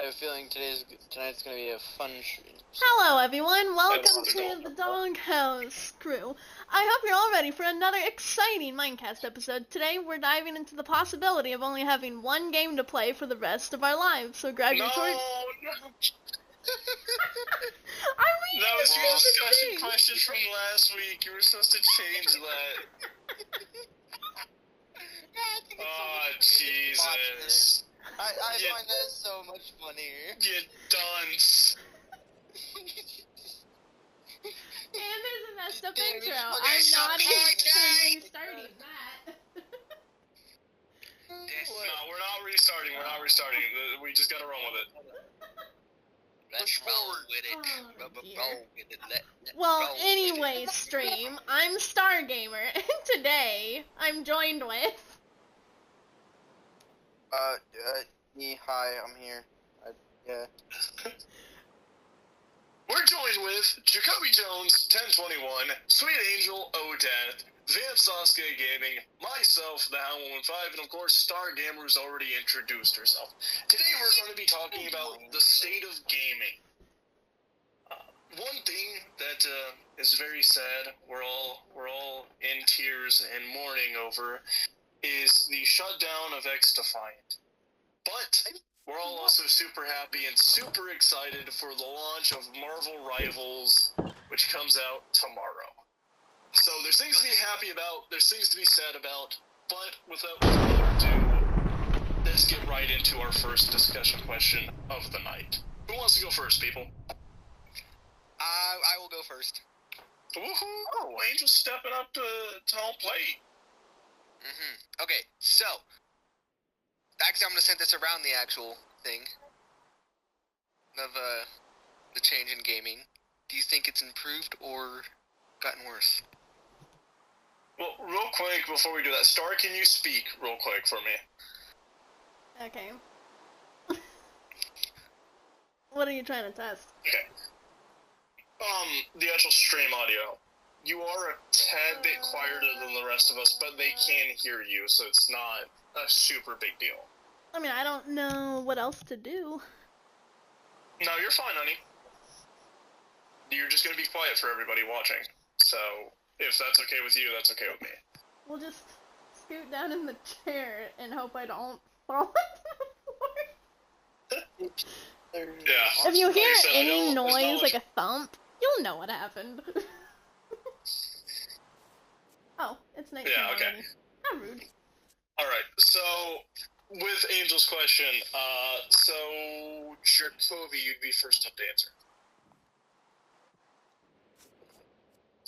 I have a feeling tonight's gonna be a fun stream. Hello everyone, welcome to the Doghouse crew. I hope you're all ready for another exciting Minecast episode. Today we're diving into the possibility of only having one game to play for the rest of our lives, so grab your torch. No! I'm reading That was your discussion thing. question from last week. You were supposed to change that. Oh, Jesus. I find that so much funnier. You dunce. And there's a messed up Damn, intro. you fucking I'm not suck. even restarting that. No, we're not restarting. We're not restarting. We just gotta run with it. Let's roll with it. Oh, Roll with it. Well, roll with anyway, it. stream, I'm Stargamer, and today I'm joined with... Hi, I'm here. Yeah. We're joined with Jacoby Jones, 1021, Sweet Angel, Odeath, Van Saska Gaming, myself, the Howl15, and of course, Stargamer, who's already introduced herself. Today we're going to be talking about the state of gaming. One thing that is very sad, we're all in tears and mourning over, is the shutdown of X-Defiant. But we're all also super happy and super excited for the launch of Marvel Rivals, which comes out tomorrow. So there's things to be happy about, there's things to be sad about, but without further ado, let's get right into our first discussion question of the night. Who wants to go first, people? I will go first. Woohoo! Oh, Angel's stepping up to home plate. Okay, so, actually I'm gonna send this around the actual thing of, the change in gaming. Do you think it's improved or gotten worse? Well, real quick, before we do that, Star, can you speak real quick for me? Okay. What are you trying to test? Okay. The actual stream audio. You are a tad bit quieter than the rest of us, but they can hear you, so it's not a super big deal. I mean, I don't know what else to do. No, you're fine, honey. You're just gonna be quiet for everybody watching. So, if that's okay with you, that's okay with me. We'll just scoot down in the chair and hope I don't fall into the floor. Yeah. If you Like hear I said, I any know there's not noise, much- like a thump, you'll know what happened. Oh, it's night Yeah, time okay. already. How rude. Alright, so, with Angel's question, so, Jacoby, you'd be first up to answer.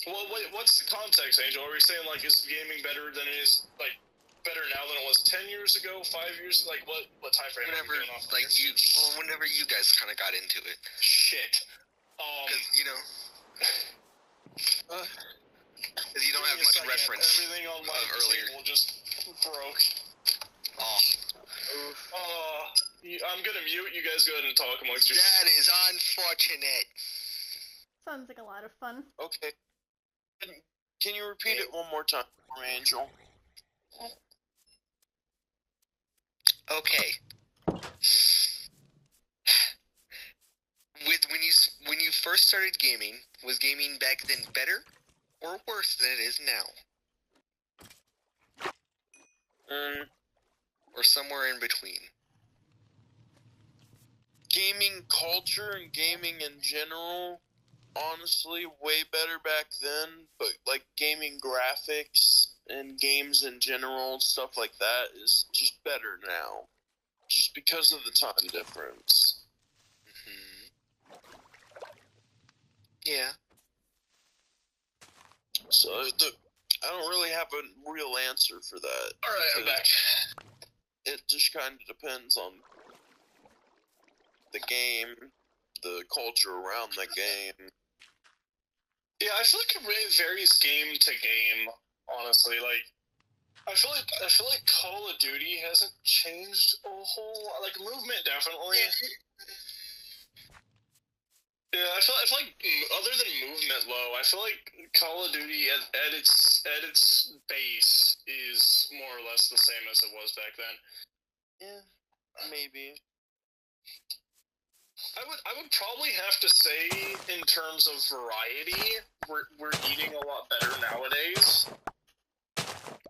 Well, wait, what's the context, Angel? Are we saying, like, is gaming better than it is, like, better now than it was 10 years ago, 5 years, like, what time frame Whenever, are we going off of like, here? whenever you guys kind of got into it. Shit. Because, you know, because you don't give have me a much second. reference Everything on my earlier. table just broke. I'm gonna mute. You guys go ahead and talk amongst yourselves. That is unfortunate. Sounds like a lot of fun. Okay. Can you repeat it one more time for me, Angel? Okay. When you first started gaming, was gaming back then better or worse than it is now? Or somewhere in between? Gaming culture and gaming in general, honestly, way better back then, but like gaming graphics and games in general, stuff like that is just better now. Just because of the time difference. Yeah. So, I don't really have a real answer for that. Alright, I'm back. It just kind of depends on the game, the culture around the game. Yeah, I feel like it really varies game to game, honestly. Like, I feel like Call of Duty hasn't changed a whole lot. Like, movement, definitely. Yeah, I feel like other than movement low, I feel like Call of Duty at its base is more or less the same as it was back then. Yeah, maybe. I would probably have to say, in terms of variety, we're eating a lot better nowadays.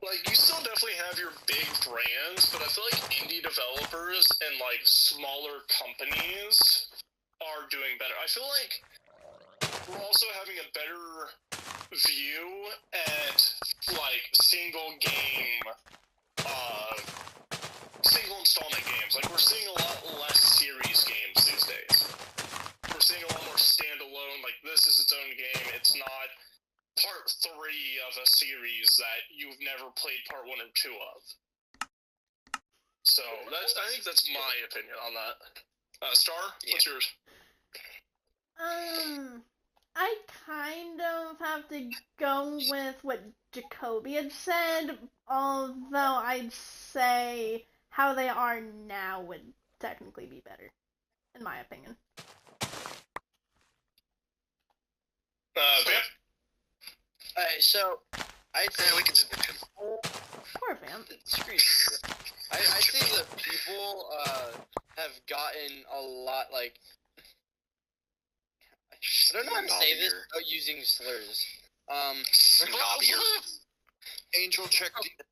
Like, you still definitely have your big brands, but I feel like indie developers and, like, smaller companies are doing better. I feel like we're also having a better view at, like, single installment games. Like, we're seeing a lot less series games these days. We're seeing a lot more standalone, like, this is its own game. It's not part 3 of a series that you've never played part 1 or 2 of. So, I think that's my opinion on that. Star, what's yours? I kind of have to go with what Jacoby had said, although I'd say how they are now would technically be better, in my opinion. Vamp? Alright, so I'd say we can just pick him. Poor Vamp. Screw you. I'd say that people have gotten a lot, like, I don't know how to say this without using slurs. Snobbier. Angel checked in.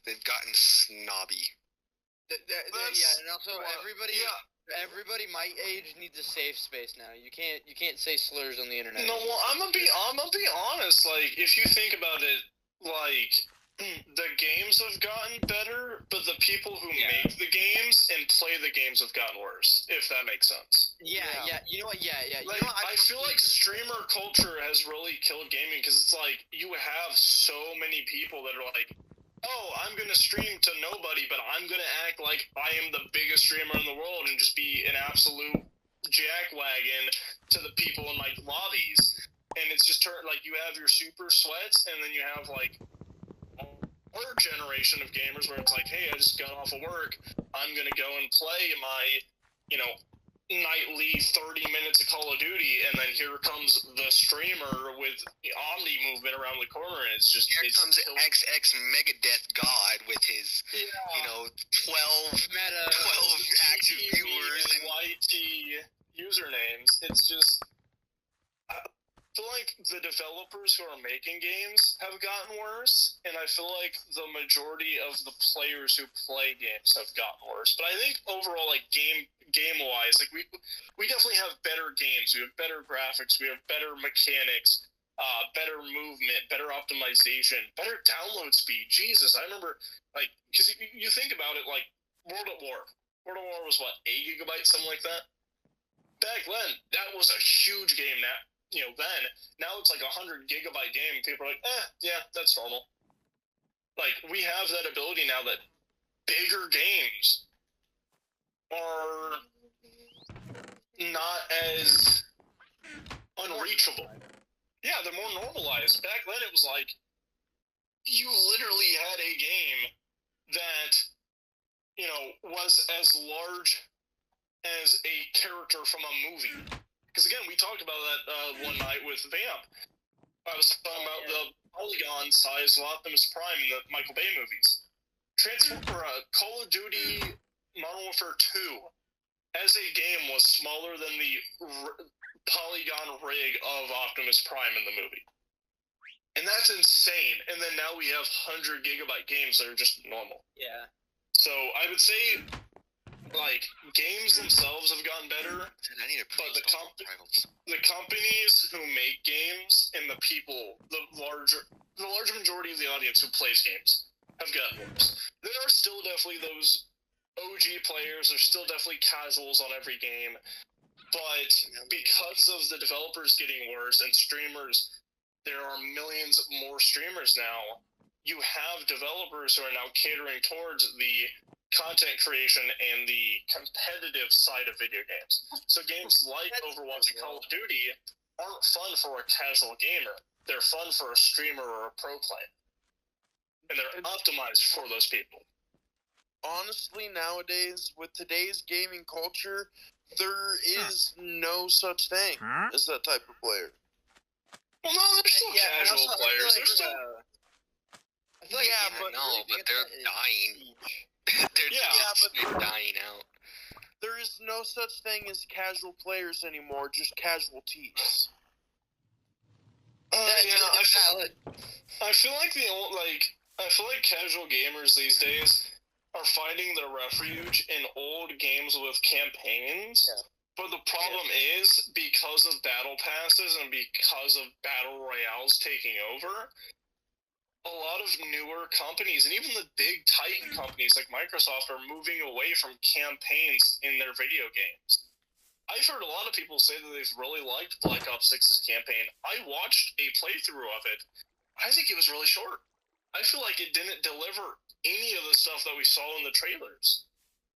They've gotten snobby. Yeah, and also everybody my age needs a safe space now. You can't say slurs on the internet. No, well, I'm gonna be honest. Like, if you think about it, like, the games have gotten better, but the people who make the games and play the games have gotten worse. If that makes sense. Yeah. You know what? Yeah. Like, I feel like streamer culture has really killed gaming because it's like you have so many people that are like, oh, I'm gonna stream to nobody, but I'm gonna act like I am the biggest streamer in the world and just be an absolute jackwagon to the people in, like, lobbies. And it's just like you have your super sweats, and then you have, like, our generation of gamers where it's like, hey, I just got off of work, I'm gonna go and play my, nightly 30 minutes of Call of Duty, and then here comes the streamer with the Omni movement around the corner, and it's just... Here comes XX Megadeth God with his, 12 active viewers and YT usernames. It's just... I feel like the developers who are making games have gotten worse, and I feel like the majority of the players who play games have gotten worse. But I think overall, like, game-wise, like, we definitely have better games. We have better graphics. We have better mechanics, better movement, better optimization, better download speed. Jesus, I remember, like, because you think about it, like, World at War. World at War was, what, 8 gigabytes, something like that? Back then, that was a huge game now. Then, now it's like a 100 gigabyte game. People are like, yeah, that's normal. Like, we have that ability now that bigger games are not as unreachable. Yeah, they're more normalized. Back then, it was like, you literally had a game that, was as large as a character from a movie. Because, again, we talked about that one night with Vamp. I was talking about the polygon size of Optimus Prime in the Michael Bay movies. Call of Duty Modern Warfare 2, as a game, was smaller than the polygon rig of Optimus Prime in the movie. And that's insane. And then now we have 100 gigabyte games that are just normal. Yeah. So I would say... like, games themselves have gotten better, but the companies who make games and the people, the large majority of the audience who plays games have gotten worse. There are still definitely those OG players, there's still definitely casuals on every game, but because of the developers getting worse and streamers, there are millions more streamers now. You have developers who are now catering towards the content creation and the competitive side of video games. So games like Overwatch and Call of Duty aren't fun for a casual gamer. They're fun for a streamer or a pro player. And they're optimized for those people. Honestly, nowadays, with today's gaming culture, there is no such thing as that type of player. Well, no, there's still casual players. But they're dying. They're dying out. There is is no such thing as casual players anymore, just casualties. Valid. I feel like casual gamers these days are finding their refuge in old games with campaigns. Yeah. But the problem is, because of battle passes and because of battle royales taking over, a lot of newer companies, and even the big Titan companies like Microsoft, are moving away from campaigns in their video games. I've heard a lot of people say that they've really liked Black Ops 6's campaign. I watched a playthrough of it. I think it was really short. I feel like it didn't deliver any of the stuff that we saw in the trailers.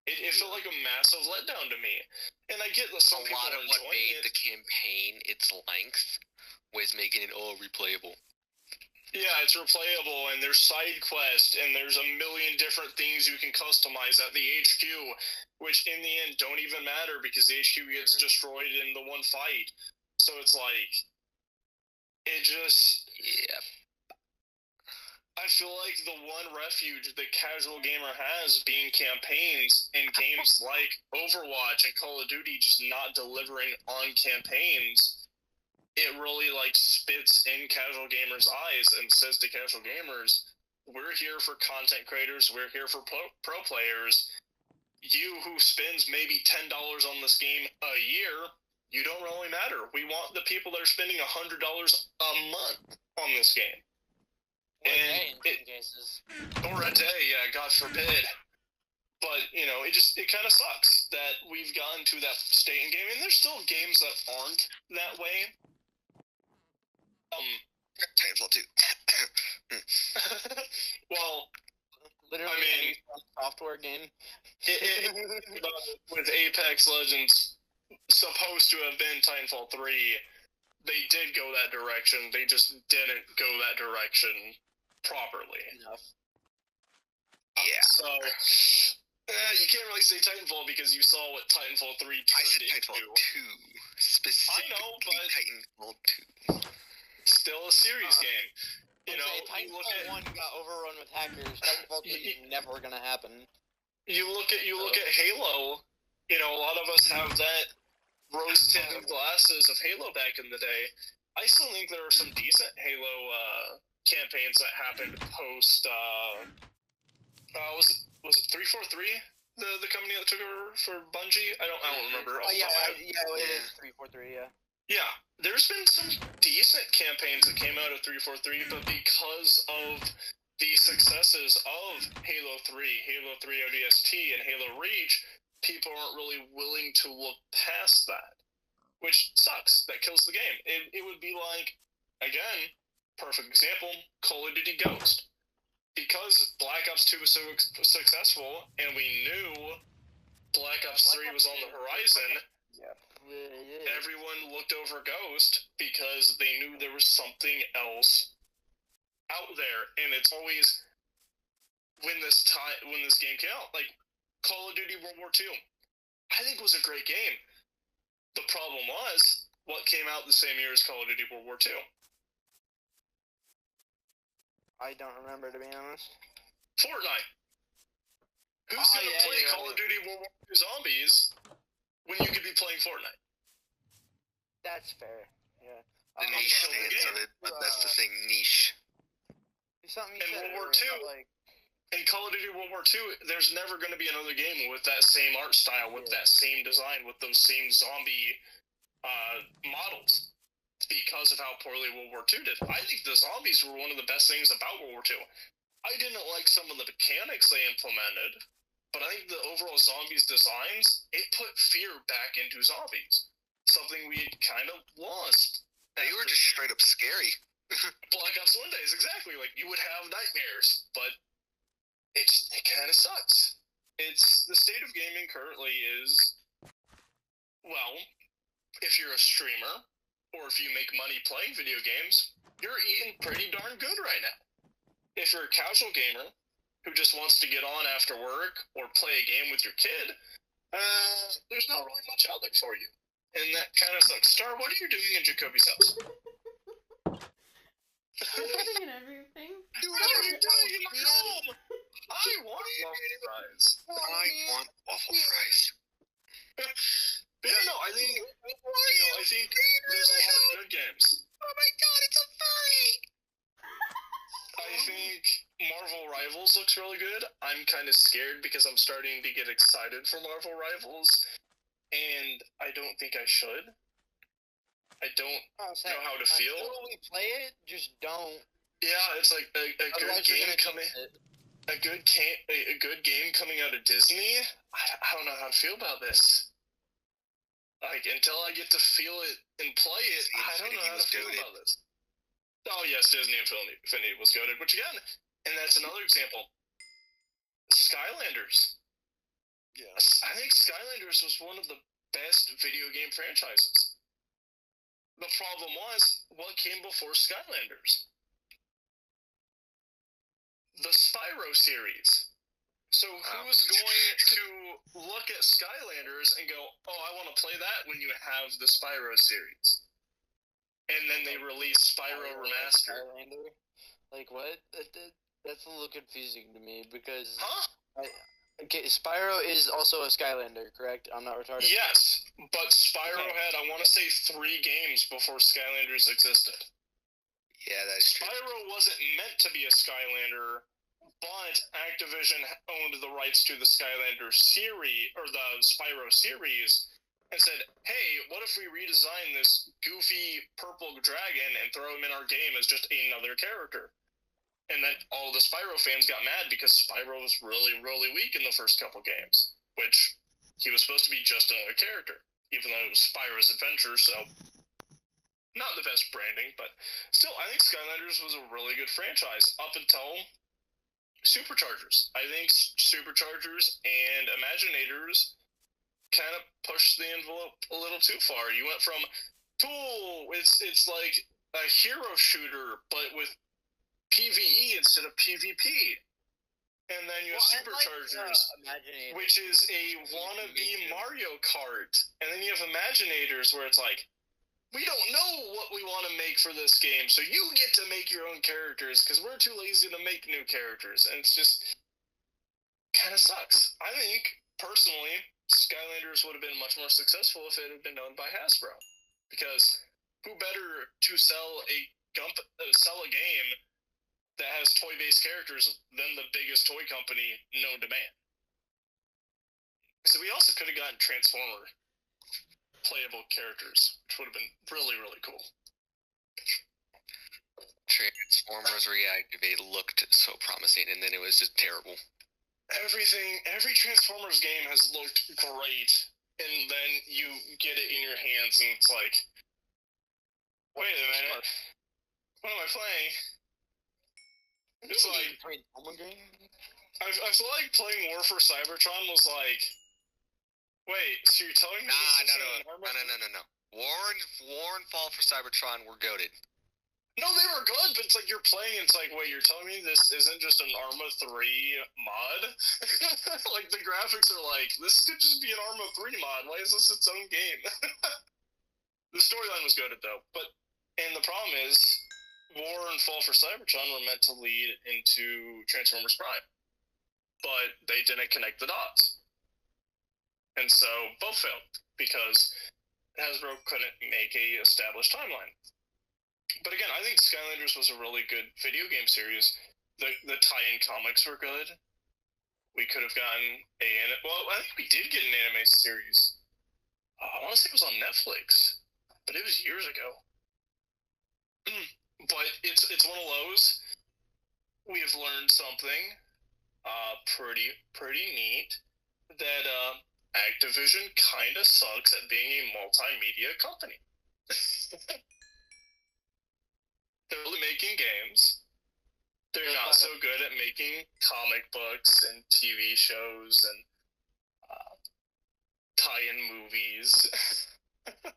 It felt like a massive letdown to me. And I get that some people are enjoying it. A lot of what made the campaign its length was making it all replayable. Yeah, it's replayable, and there's side quests, and there's a million different things you can customize at the HQ, which in the end don't even matter because the HQ gets destroyed in the one fight. So it's like, it just... Yeah. I feel like the one refuge the casual gamer has being campaigns in games like Overwatch and Call of Duty just not delivering on campaigns. It really, spits in casual gamers' eyes and says to casual gamers, we're here for content creators, we're here for pro players. You who spends maybe $10 on this game a year, you don't really matter. We want the people that are spending $100 a month on this game. Or a day in some cases. Or a day, yeah, God forbid. But, it kind of sucks that we've gotten to that state in gaming. There's still games that aren't that way. Titanfall 2. Well, literally any software game. With Apex Legends supposed to have been Titanfall 3, they did go that direction. They just didn't go that direction properly. Enough. Yeah. So, you can't really say Titanfall because you saw what Titanfall 3 turned into. Titanfall 2. Specifically I know, but Titanfall 2. Still a series game. Titanfall 1 got overrun with hackers. Titanfall 2 is never gonna happen. You look at Halo. A lot of us have that rose-tinted glasses of Halo back in the day. I still think there are some decent Halo campaigns that happened post. Was it 343? The company that took over for Bungie? I don't remember. It is 343. Yeah. Yeah, there's been some decent campaigns that came out of 343, but because of the successes of Halo 3, Halo 3 ODST, and Halo Reach, people aren't really willing to look past that, which sucks. That kills the game. It would be like, again, perfect example, Call of Duty Ghost. Because Black Ops 2 was so successful, and we knew Black Ops 3 was on the horizon... Yeah. Everyone looked over Ghost because they knew there was something else out there, and it's always when this game came out, like Call of Duty World War II, I think was a great game. The problem was what came out the same year as Call of Duty World War II. I don't remember, to be honest. Fortnite. Who's gonna play Call of Duty World War II Zombies when you could be playing Fortnite? That's fair. Yeah. The niche fans of it, but that's the thing, niche. Something in World War II, in Call of Duty World War II, there's never going to be another game with that same art style, with that same design, with those same zombie models, because of how poorly World War II did. I think the zombies were one of the best things about World War II. I didn't like some of the mechanics they implemented, but I think the overall zombies designs, it put fear back into zombies. Something we had kind of lost. They were just straight up scary. Black Ops 1 days, exactly. Like, you would have nightmares, but it kind of sucks. The state of gaming currently is, well, if you're a streamer, or if you make money playing video games, you're eating pretty darn good right now. If you're a casual gamer who just wants to get on after work or play a game with your kid, there's not really much out there for you. And that kind of sucks. Star, what are you doing in Jacoby's house? I'm doing everything. What are you doing in my room? I want waffle fries. I want waffle fries. scared because I'm starting to get excited for Marvel Rivals, and I don't think I should. I don't know how to feel. Until we play it, just don't. Yeah, it's like a good game coming. A good game coming out of Disney. I don't know how to feel about this. Like, until I get to feel it and play it, I don't know how to feel about this. Oh yes, Disney Infinity was goated, which again, and that's another example. Skylanders. Yes. I think Skylanders was one of the best video game franchises. The problem was, what came before Skylanders? The Spyro series. So who's going to look at Skylanders and go, oh, I want to play that when you have the Spyro series? And then they release Spyro Remastered. Skylander? Like, what? That's a little confusing to me, because... Huh? Okay, Spyro is also a Skylander, correct? I'm not retarded? Yes, but Spyro had, I want to say, 3 games before Skylanders existed. Yeah, that is true. Spyro wasn't meant to be a Skylander, but Activision owned the rights to the Skylander series, or the Spyro series, and said, hey, what if we redesign this goofy purple dragon and throw him in our game as just another character? And then all the Spyro fans got mad because Spyro was really, really weak in the first couple games, which he was supposed to be just another character, even though it was Spyro's Adventure, so not the best branding, but still, I think Skylanders was a really good franchise up until Superchargers. I think Superchargers and Imaginators kind of pushed the envelope a little too far. You went from, cool, it's like a hero shooter, but with PvE instead of PvP. And then you have Superchargers, which is a wannabe Mario Kart. And then you have Imaginators, where it's like, we don't know what we want to make for this game, so you get to make your own characters, because we're too lazy to make new characters. And it's just kind of sucks. I think, personally, Skylanders would have been much more successful if it had been owned by Hasbro. Because who better to sell a game that has toy-based characters than the biggest toy company known to man? Because we also could have gotten Transformer playable characters, which would have been really, really cool. Transformers Reactivate looked so promising, and then it was just terrible. Every Transformers game has looked great, and then you get it in your hands, and it's like, wait a minute, what am I playing? It's like, I feel like playing War for Cybertron was like, wait, so you're telling me No. War and Fall for Cybertron were goated. No, they were good, but it's like you're playing, it's like, wait, you're telling me this isn't just an Arma 3 mod? Like, the graphics are like, this could just be an Arma 3 mod. Why is this its own game? The storyline was goated, though. And the problem is, War and Fall for Cybertron were meant to lead into Transformers Prime. But they didn't connect the dots. And so, both failed, because Hasbro couldn't make a established timeline. But again, I think Skylanders was a really good video game series. The tie-in comics were good. We could have gotten I think we did get an anime series. I want to say it was on Netflix, but it was years ago. But it's one of those. We have learned something pretty neat, that Activision kind of sucks at being a multimedia company. They're really making games. They're not so good at making comic books and TV shows and tie-in movies. But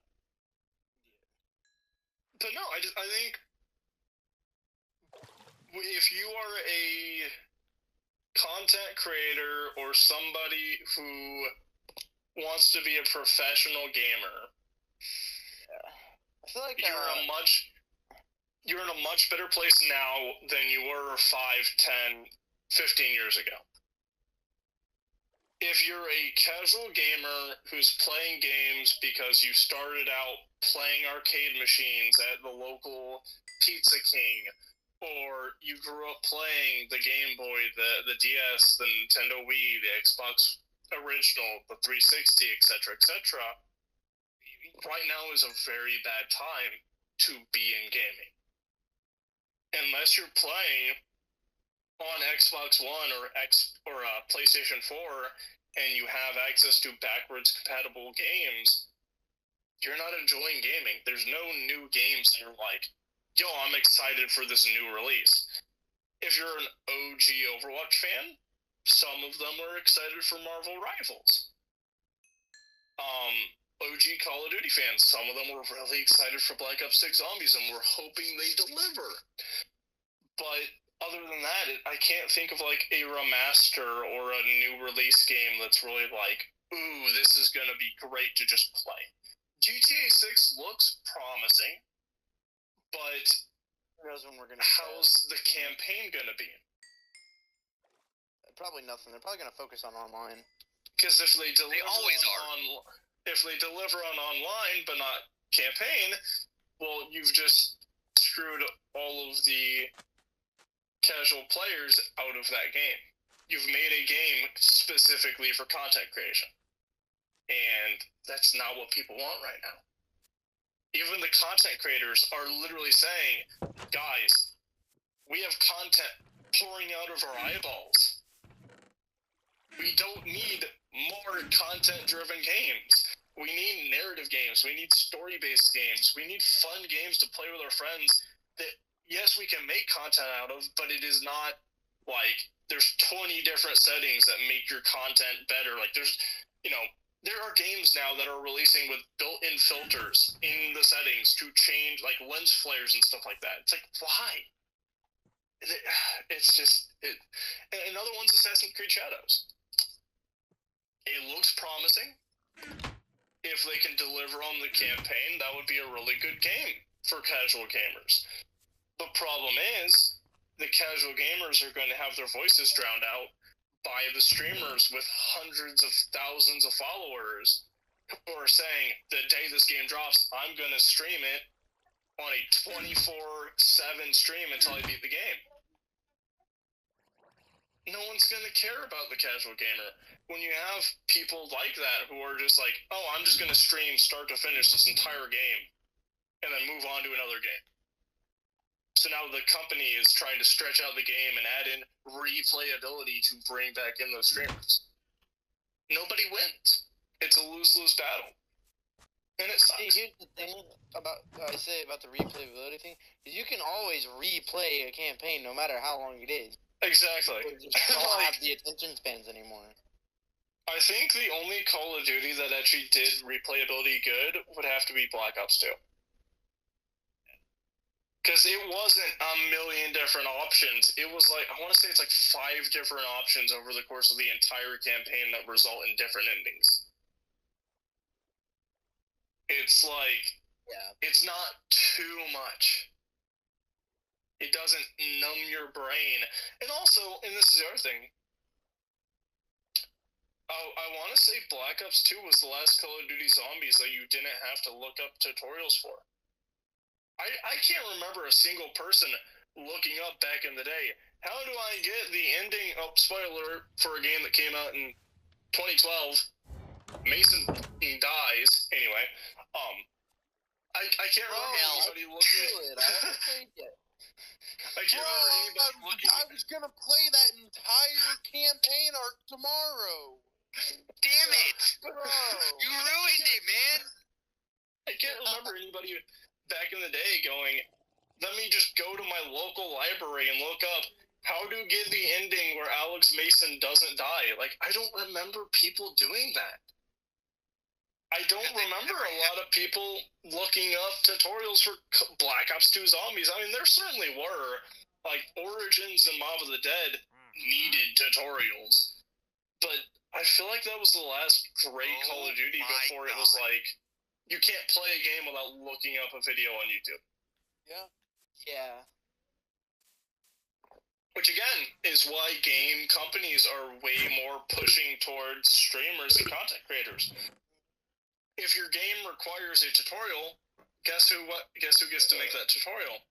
no, I think if you are a content creator or somebody who wants to be a professional gamer, I feel like you're in a much better place now than you were 5, 10, 15 years ago. If you're a casual gamer who's playing games because you started out playing arcade machines at the local Pizza King, or you grew up playing the Game Boy, the DS, the Nintendo Wii, the Xbox original, the 360, etc., etc., right now is a very bad time to be in gaming. Unless you're playing on Xbox One or PlayStation 4 and you have access to backwards compatible games, you're not enjoying gaming. There's no new games that are like, yo, I'm excited for this new release. If you're an OG Overwatch fan, some of them are excited for Marvel Rivals. OG Call of Duty fans, some of them were really excited for Black Ops 6 Zombies and were hoping they deliver. But other than that, I can't think of like a remaster or a new release game that's really like, ooh, this is going to be great to just play. GTA 6 looks promising, but how's the campaign going to be? Probably nothing. They're probably going to focus on online. Because if they deliver on online but not campaign, well, you've just screwed all of the casual players out of that game. You've made a game specifically for content creation. And that's not what people want right now. Even the content creators are literally saying, guys, we have content pouring out of our eyeballs. We don't need more content-driven games. We need narrative games. We need story-based games. We need fun games to play with our friends that, yes, we can make content out of, but it is not like there's 20 different settings that make your content better. Like there are games now that are releasing with built-in filters in the settings to change like lens flares and stuff like that. It's like, why? It's just... And another one's Assassin's Creed Shadows. It looks promising. If they can deliver on the campaign, that would be a really good game for casual gamers. The problem is, the casual gamers are going to have their voices drowned out by the streamers with hundreds of thousands of followers who are saying, the day this game drops, I'm going to stream it on a 24/7 stream until I beat the game. No one's going to care about the casual gamer. When you have people like that who are just like, oh, I'm just going to stream start to finish this entire game and then move on to another game. So now the company is trying to stretch out the game and add in replayability to bring back in those streamers. Nobody wins. It's a lose-lose battle. And it sucks. See, here's the thing about the replayability thing, is you can always replay a campaign no matter how long it is. Exactly. You just don't have the attention spans anymore. I think the only Call of Duty that actually did replayability good would have to be Black Ops 2. Because it wasn't a million different options. It was like, I want to say it's like 5 different options over the course of the entire campaign that result in different endings. It's like, It's not too much. It doesn't numb your brain. And also, and this is the other thing, I want to say Black Ops 2 was the last Call of Duty Zombies that you didn't have to look up tutorials for. I can't remember a single person looking up back in the day, how do I get the ending, spoiler for a game that came out in 2012, Mason dies, anyway, I can't remember anybody looking I was gonna play that entire campaign arc tomorrow. Damn it! Bro. You ruined it, man! I can't remember anybody back in the day going, let me just go to my local library and look up how to get the ending where Alex Mason doesn't die. Like, I don't remember people doing that. I don't remember a lot of people looking up tutorials for Black Ops 2 Zombies. I mean, there certainly were. Like, Origins and Mob of the Dead needed tutorials. But I feel like that was the last great Call of Duty before it was like, you can't play a game without looking up a video on YouTube. Yeah. Which, again, is why game companies are way more pushing towards streamers and content creators. If your game requires a tutorial, guess who gets to make that tutorial?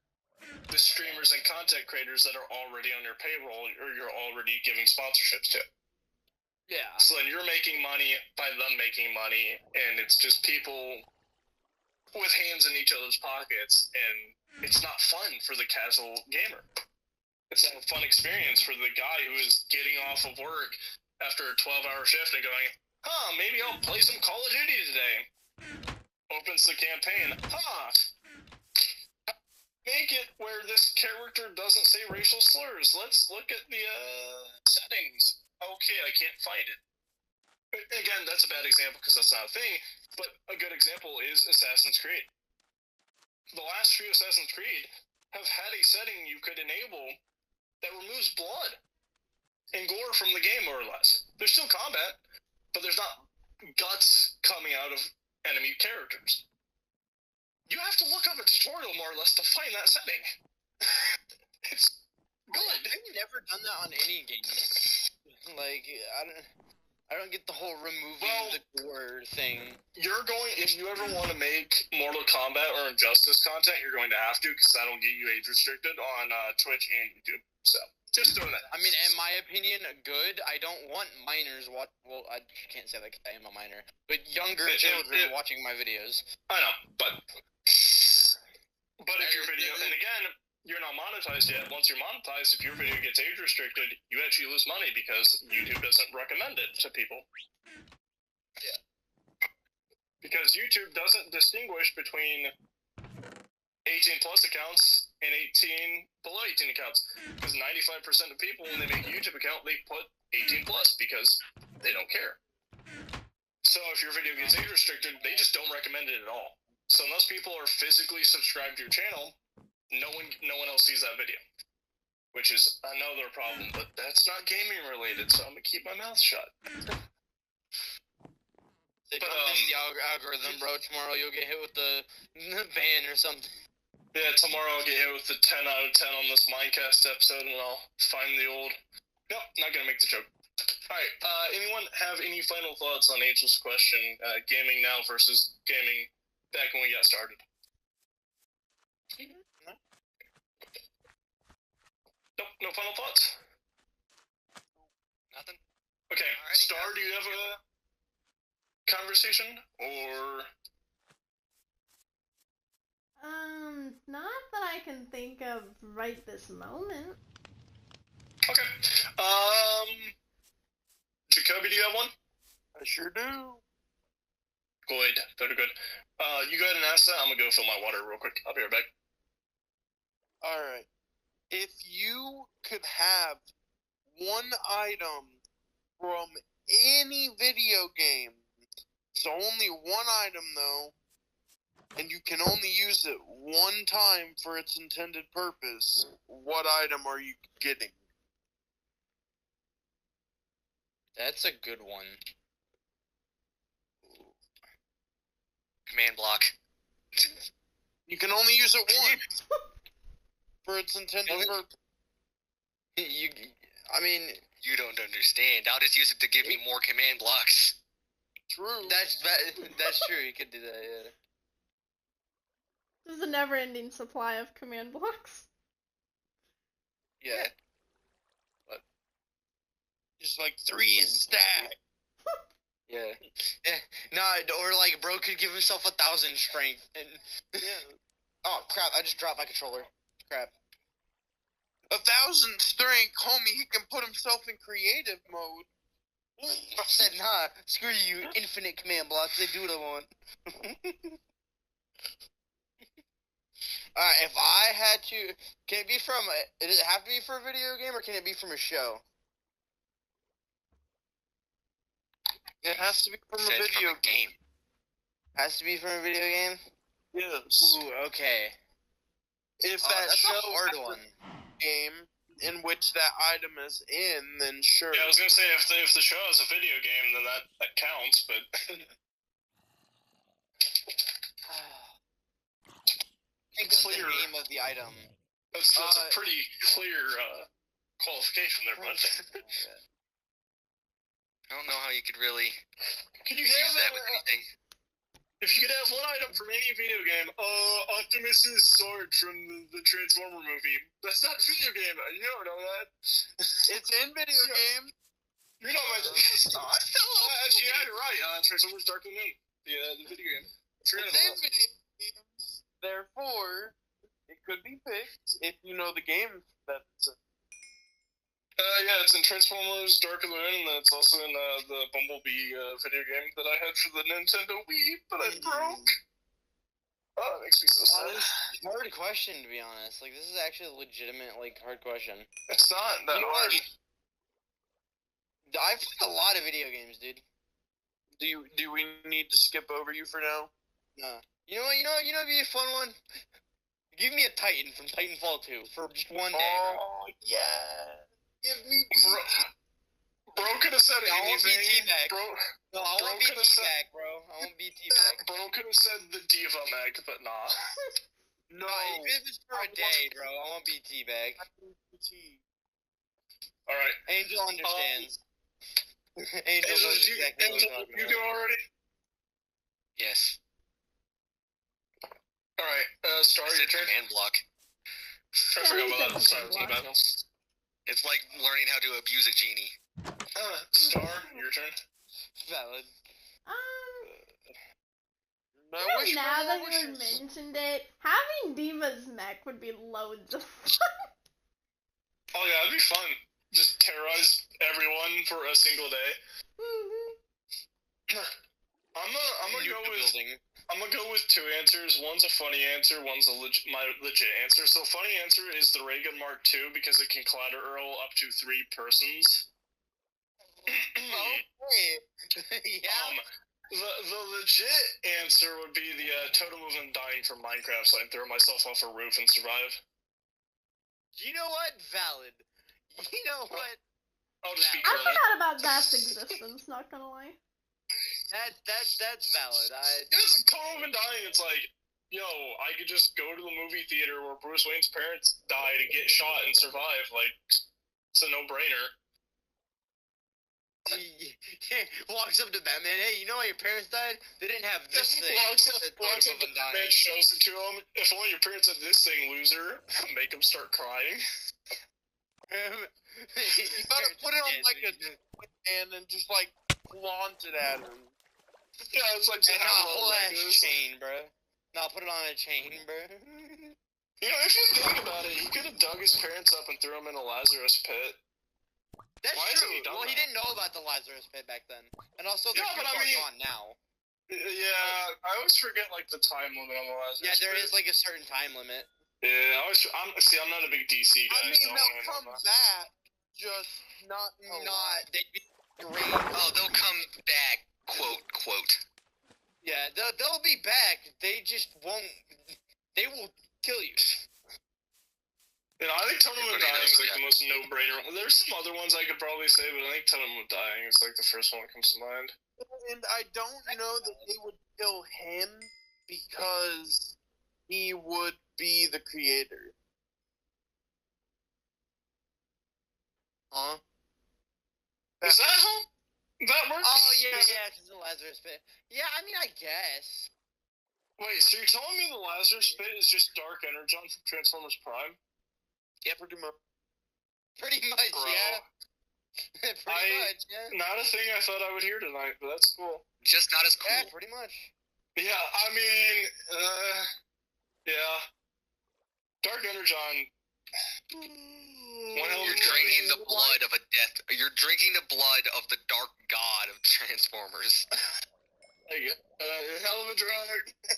the streamers and content creators that are already on your payroll or you're already giving sponsorships to. Yeah. So then you're making money by them making money, and it's just people with hands in each other's pockets, and it's not fun for the casual gamer. It's not a fun experience for the guy who is getting off of work after a 12-hour shift and going, maybe I'll play some Call of Duty today. Opens the campaign. Make it where this character doesn't say racial slurs. Let's look at the settings. Okay, I can't find it. But again, that's a bad example because that's not a thing, but a good example is Assassin's Creed. The last few Assassin's Creed have had a setting you could enable that removes blood and gore from the game, more or less. There's still combat, but there's not guts coming out of enemy characters. You have to look up a tutorial, more or less, to find that setting. It's good. I've never done that on any game. Like, I don't get the whole removing the gore thing. You're going, if you ever want to make Mortal Kombat or Injustice content, you're going to have to, because that'll get you age restricted on Twitch and YouTube. So, just doing that. I mean, in my opinion, good. I don't want minors watch. Well, I can't say that 'cause I am a minor, but younger children watching my videos. I know, but if your video, and again, you're not monetized yet. Once you're monetized, if your video gets age restricted, you actually lose money because YouTube doesn't recommend it to people. Yeah. Because YouTube doesn't distinguish between 18 plus accounts and 18 below 18 accounts. Because 95% of people, when they make a YouTube account, they put 18 plus because they don't care. So if your video gets age restricted, they just don't recommend it at all. So unless people are physically subscribed to your channel, no one else sees that video. Which is another problem, but that's not gaming related, so I'm gonna keep my mouth shut. They don't fix the algorithm, bro. Tomorrow you'll get hit with the ban or something. Yeah, tomorrow I'll get hit with the 10 out of 10 on this Minecast episode, and I'll find the old... Nope, not gonna make the joke. Alright, anyone have any final thoughts on Angel's question, gaming now versus gaming back when we got started? Nope, no final thoughts? Nothing? Okay, Alrighty, Star, do you have a conversation, or... Not that I can think of right this moment. Okay. Jacoby, do you have one? I sure do. Good. Very good. You go ahead and ask that. I'm gonna go fill my water real quick. I'll be right back. Alright. If you could have one item from any video game, it's only one item though, and you can only use it one time for its intended purpose, what item are you getting? That's a good one. Command block. You can only use it once for its intended purpose. I mean... You don't understand. I'll just use it to give me more command blocks. True. That's true. You could do that, yeah. There's a never-ending supply of command blocks. Yeah. But just like 3 in stack. Yeah. Or like bro could give himself 1,000 strength and Oh crap, I just dropped my controller. Crap. 1,000 strength, homie, he can put himself in creative mode. I said nah, screw you, infinite command blocks, they do what I want. Alright, if I had to, can it be from, does it have to be for a video game, or can it be from a show? It has to be from a video game. Has to be from a video game? Yes. Ooh, okay. If that that's show a hard has one. a game in which that item is in, then sure. Yeah, I was gonna say if the show has a video game, then that counts. But Think of the name of the item. that's a pretty clear qualification there, bud. I don't know how you could really Could you use have that with anything. If if you could have one item from any video game, Optimus's sword from the Transformer movie. That's not a video game. You don't know that. It's in video game. You're not my. Actually, yeah, you're right. Transformers Dark of the Moon. Yeah, the video game. It's in video games. Therefore, it could be picked if you know the game that it's in. Yeah, it's in Transformers Dark of the Moon, and then it's also in the Bumblebee video game that I had for the Nintendo Wii, but I broke. Oh, that makes me so sad. It's a hard question, to be honest. Like, this is actually a legitimate, like, hard question. It's not that hard. I've played a lot of video games, dude. Do we need to skip over you for now? No. You know what? It'd be a fun one. Give me a Titan from Titanfall 2 for just one day, bro. Oh yeah. Give me. Bro could have said anything. I want BT back. Bro, No, I want BT back, bro. I want BT back. Bro could have said the Diva Meg, but nah. No, even if it's for a day, bro. I want BT back. Alright. Angel understands. Angel knows exactly what I'm talking you about. do already? Yes. Alright, Star, your turn. Command block. I forgot about that. Sorry, battle. It's like learning how to abuse a genie. Star, your turn. Valid. Now that you mentioned it, having Diva's mech would be loads of fun. Oh yeah, it'd be fun. Just terrorize everyone for a single day. I'm gonna go with two answers. One's a funny answer, one's my legit answer. So funny answer is the Ray Gun Mark II because it can collateral up to 3 persons. Yeah. The legit answer would be the totem of undying from Minecraft, so I can throw myself off a roof and survive. You know what? Valid. You know what? I'll just be I curling. forgot about that existence, not gonna lie. That's valid. It's like totem of undying. It's like, yo, I could just go to the movie theater where Bruce Wayne's parents die to get shot and survive. Like, it's a no-brainer. Walks up to Batman. Hey, you know why your parents died? They didn't have this thing. Walks up to Batman, shows it to him. If only your parents had this thing, loser. Make him start crying. You gotta put it on like a and then just like flaunt it at him. Yeah, it's like and not hold that chain, bro. Not put it on a chain, bro. You know, if you think about it, he could have dug his parents up and threw them in a Lazarus pit. That's true. Well, he didn't know about the Lazarus pit back then, and also they're gone now. Yeah, I always forget like the time limit on the Lazarus. Yeah, there is like a certain time limit. Yeah, I'm not a big DC guy. I mean, they'll come back, just not. They'd be great. Oh, they'll come back. Quote. Yeah, they'll be back. They just won't. They will kill you. You know, I think Totem of Dying is like the most no-brainer. There's some other ones I could probably say, but I think Totem of Dying is like the first one that comes to mind. And I don't know that they would kill him because he would be the creator. Huh? Is that how that works? Oh, yeah, it's the Lazarus pit. Yeah, I mean, I guess. Wait, so you're telling me the Lazarus pit is just Dark Energon from Transformers Prime? Yeah, pretty much. Pretty much, Bro. yeah. Pretty much, yeah. Not a thing I thought I would hear tonight, but that's cool. Just not as cool. Yeah, pretty much. Yeah, I mean, yeah. Dark Energon. You're drinking the blood of a death. You're drinking the blood of the dark god of Transformers. Hell of a drug. It's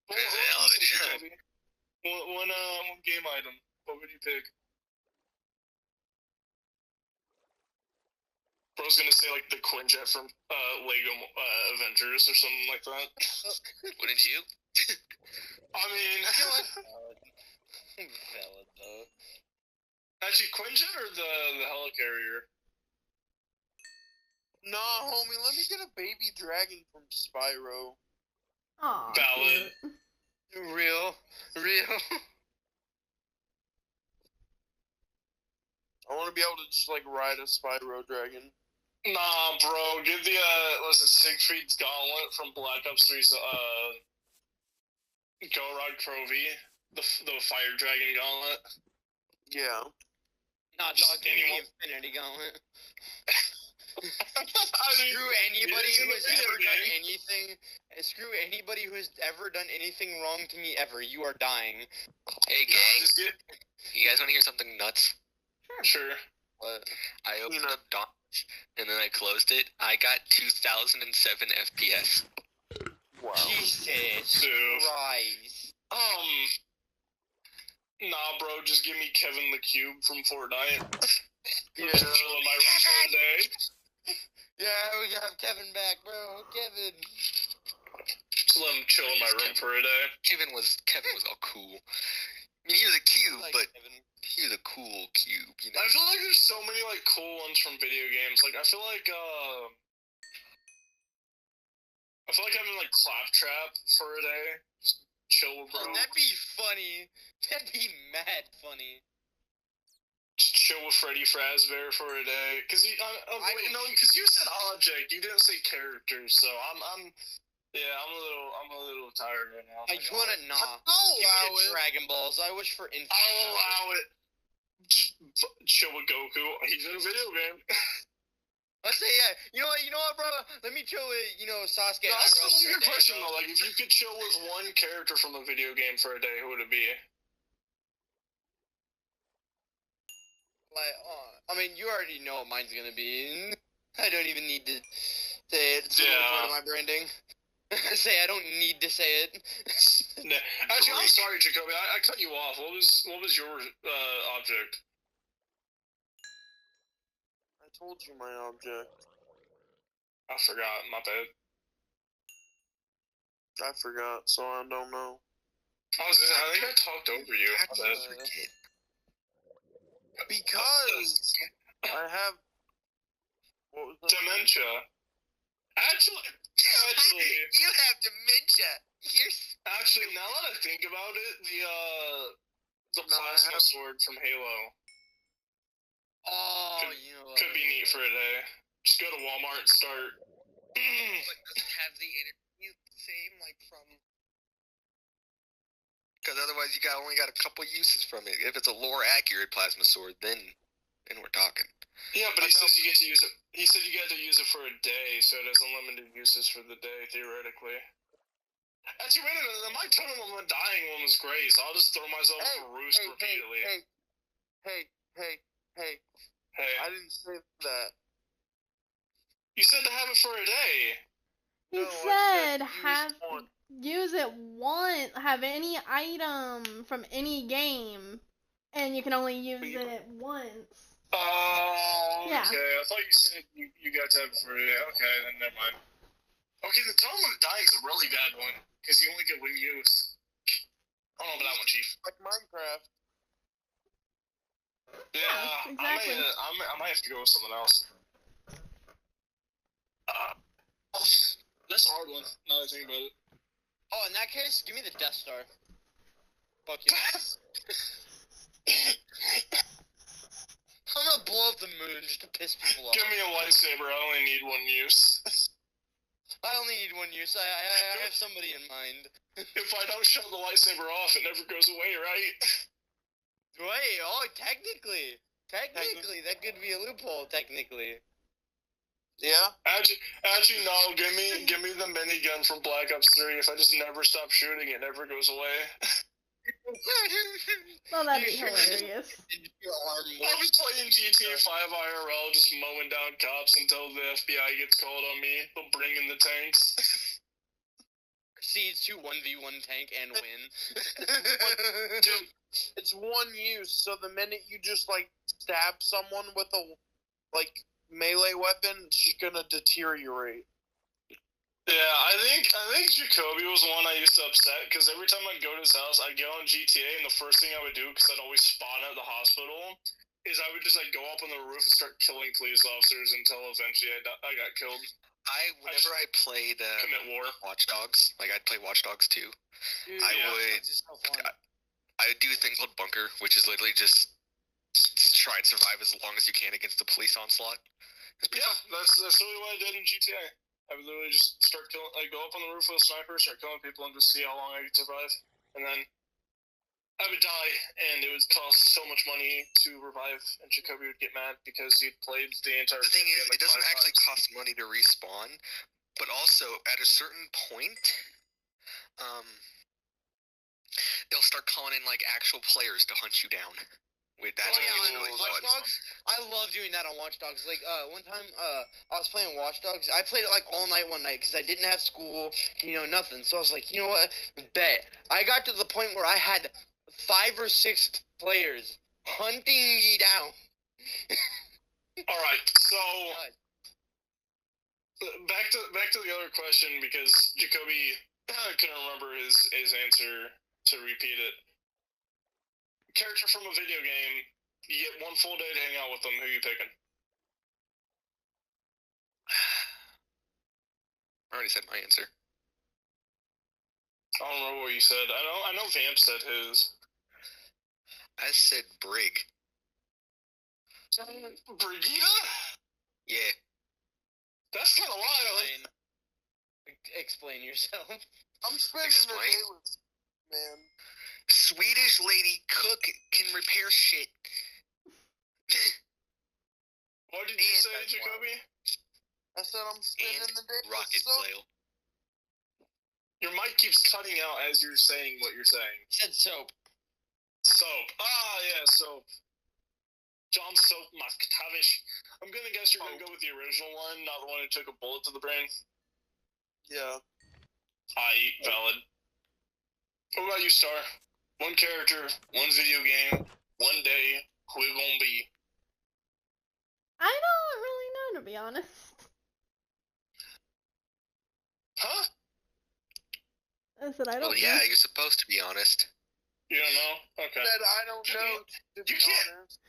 a hell of a drug. One game item. What would you pick? Bro's gonna say like the Quinjet from Lego Avengers or something like that. Wouldn't you? I mean, Valid though. Actually, Quinjet or the helicarrier? Nah, homie, let me get a baby dragon from Spyro. Aw. Valid. Real. I want to be able to just like ride a Spyro dragon. Nah, bro, give the, was it Siegfried's Gauntlet from Black Ops 3's, Gorod Krovi, the Fire Dragon Gauntlet. Yeah. Nah, dog, give me the Infinity Gauntlet. Screw anybody who has ever done anything. Screw anybody who has ever done anything wrong to me ever. You are dying. Hey, gang. You guys want to hear something nuts? Sure. I opened up Dodge, and then I closed it. I got 2007 FPS. Wow. Jesus Christ. Nah, bro, just give me Kevin the Cube from Fortnite. Yeah. Chilling my room for a day. Yeah, we got Kevin back, bro. Kevin. Just let him chill in my room for a day. Kevin was all cool. I mean, he was a cube, Like but Kevin. he was a cool cube, you know? I feel like there's so many, like, cool ones from video games. Like, I feel like having, like, Claptrap for a day. Just chill with bro. Oh, that'd be funny. That'd be mad funny. Just chill with Freddy Fazbear for a day. Cause cause you said object, you didn't say characters, so I'm a little tired right now. I wanna I'll Give allow me the it. Dragon Balls. I wish for infinite. I'll allow it. Just chill with Goku. He's in a video game. Let's say, yeah. You know what, bro? Let me chill with, Sasuke. No, that's still a good day, question, bro. though. Like, if you could chill with one character from a video game for a day, who would it be? Like, I mean, you already know what mine's gonna be. I don't even need to say it. It's a part of my branding. I don't need to say it. Nah. Actually, I'm sorry, Jacoby. I cut you off. What was your object? I told you my object. I forgot. My bad. I forgot, so I don't know. I think I talked over you. How My do you bad. forget? Because I have... What was that? Dementia. Actually, You have dementia. actually, now that I think about it, the plasma sword from Halo Oh, could be neat for a day. Just go to Walmart and start. But does it have the energy the same, like from? Because otherwise, you only got a couple uses from it. If it's a lore accurate plasma sword, then we're talking. Yeah, but he says you get to use it. He said you get to use it for a day, so it has unlimited uses for the day, theoretically. Actually, wait a minute. My totem on the dying one was great, so I'll just throw myself off a roost repeatedly. Hey. Hey, I didn't say that. you said to have it for a day. He No, I said use use it once, have any item from any game, and you can only use it once. Oh, okay. Yeah. I thought you said you got to have it for a day. Okay, then never mind. Okay, the totem on the dying is a really bad one, because you only get one use. I don't know about that one, Chief. Like Minecraft. Yeah, exactly. I might have to go with someone else. That's a hard one, now that I think about it. Oh, in that case, give me the Death Star. Fuck you. I'm gonna blow up the moon just to piss people off. Give me a lightsaber, I only need one use. I only need one use. I have somebody in mind. If I don't shut the lightsaber off, it never goes away, right? Wait, technically, that could be a loophole, technically. Yeah? Actually, no. Give me the minigun from Black Ops 3. If I just never stop shooting, it never goes away. Well, that'd be hilarious. I'll be playing GTA 5 IRL, just mowing down cops until the FBI gets called on me. They'll bring in the tanks. Proceeds to 1v1 tank and win. Dude, it's one use, so the minute you just, stab someone with a, melee weapon, it's just gonna deteriorate. Yeah, I think Jacoby was the one I used to upset, because every time I'd go to his house, I'd get on GTA, and the first thing I would do, because I'd always spawn at the hospital, is I would just, go up on the roof and start killing police officers until eventually I got killed. Whenever I played Commit war. Watch Dogs, I'd play Watch Dogs 2, Dude, I would do a thing called Bunker, which is literally just try and survive as long as you can against the police onslaught. Yeah, that's really what I did in GTA. I would literally just start killing, like, go up on the roof with a sniper, start killing people, and just see how long I could survive. And then I would die, and it would cost so much money to revive, and Jacoby would get mad because he'd played the entire The thing is, campaign, like, it doesn't 5 actually times. cost money to respawn, but also at a certain point, they'll start calling in like actual players to hunt you down. That's Oh, yeah, really on Watch fun. Dogs, I love doing that on Watch Dogs. Like, one time, I was playing Watch Dogs. I played it, like, all night one night, because I didn't have school, nothing. So I was like, you know what, bet. I got to the point where I had 5 or 6 players hunting me down. Alright, so... Back to the other question, because Jacoby couldn't remember his answer to repeat it. Character from a video game, you get 1 full day to hang out with them, who you picking? I already said my answer. I don't remember what you said. I know Vamp said his. I said Brig. Brigida? Yeah. That's kind of wild. Explain yourself. I'm spending the day with man. Swedish lady cook can repair shit. What did you say, Jacoby? I said I'm spending the day Rocket with flail. Your mic keeps cutting out as you're saying what you're saying. Said soap. Soap. Ah, yeah, soap. John Soap McTavish. I'm gonna guess you're gonna go with the original one, not the one who took a bullet to the brain. Yeah. Valid. What about you, Star? 1 character, 1 video game, 1 day, who it gonna be? I don't really know, to be honest. Huh? I said I don't Well, yeah, you're supposed to be honest. You don't know? Okay. Said I don't know. To be You can't- honest.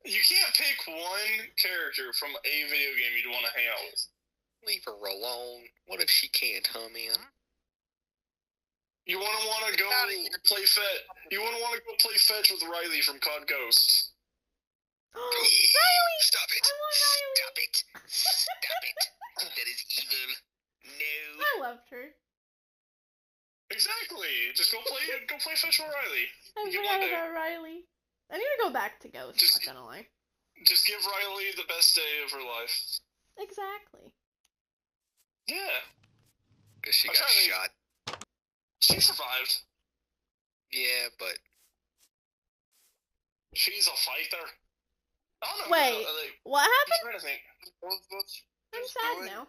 You can't pick 1 character from a video game you'd want to hang out with. Leave her alone. What if she can't, huh, man? You want to go play fetch. You want to go play fetch with Riley from COD Ghosts. Riley! Stop it! I want Riley! Stop it! Stop it! That is evil. No. I loved her. Exactly. Just go play fetch with Riley. I You forgot one day. about Riley. I need to go back to Ghost, Just- not gonna lie. Just give Riley the best day of her life. Exactly. Yeah. Because she I'm got trying to- shot. She survived. Yeah, but She's a fighter. I don't know. Wait, what I'm happened? trying to think. What's I'm just sad doing? now.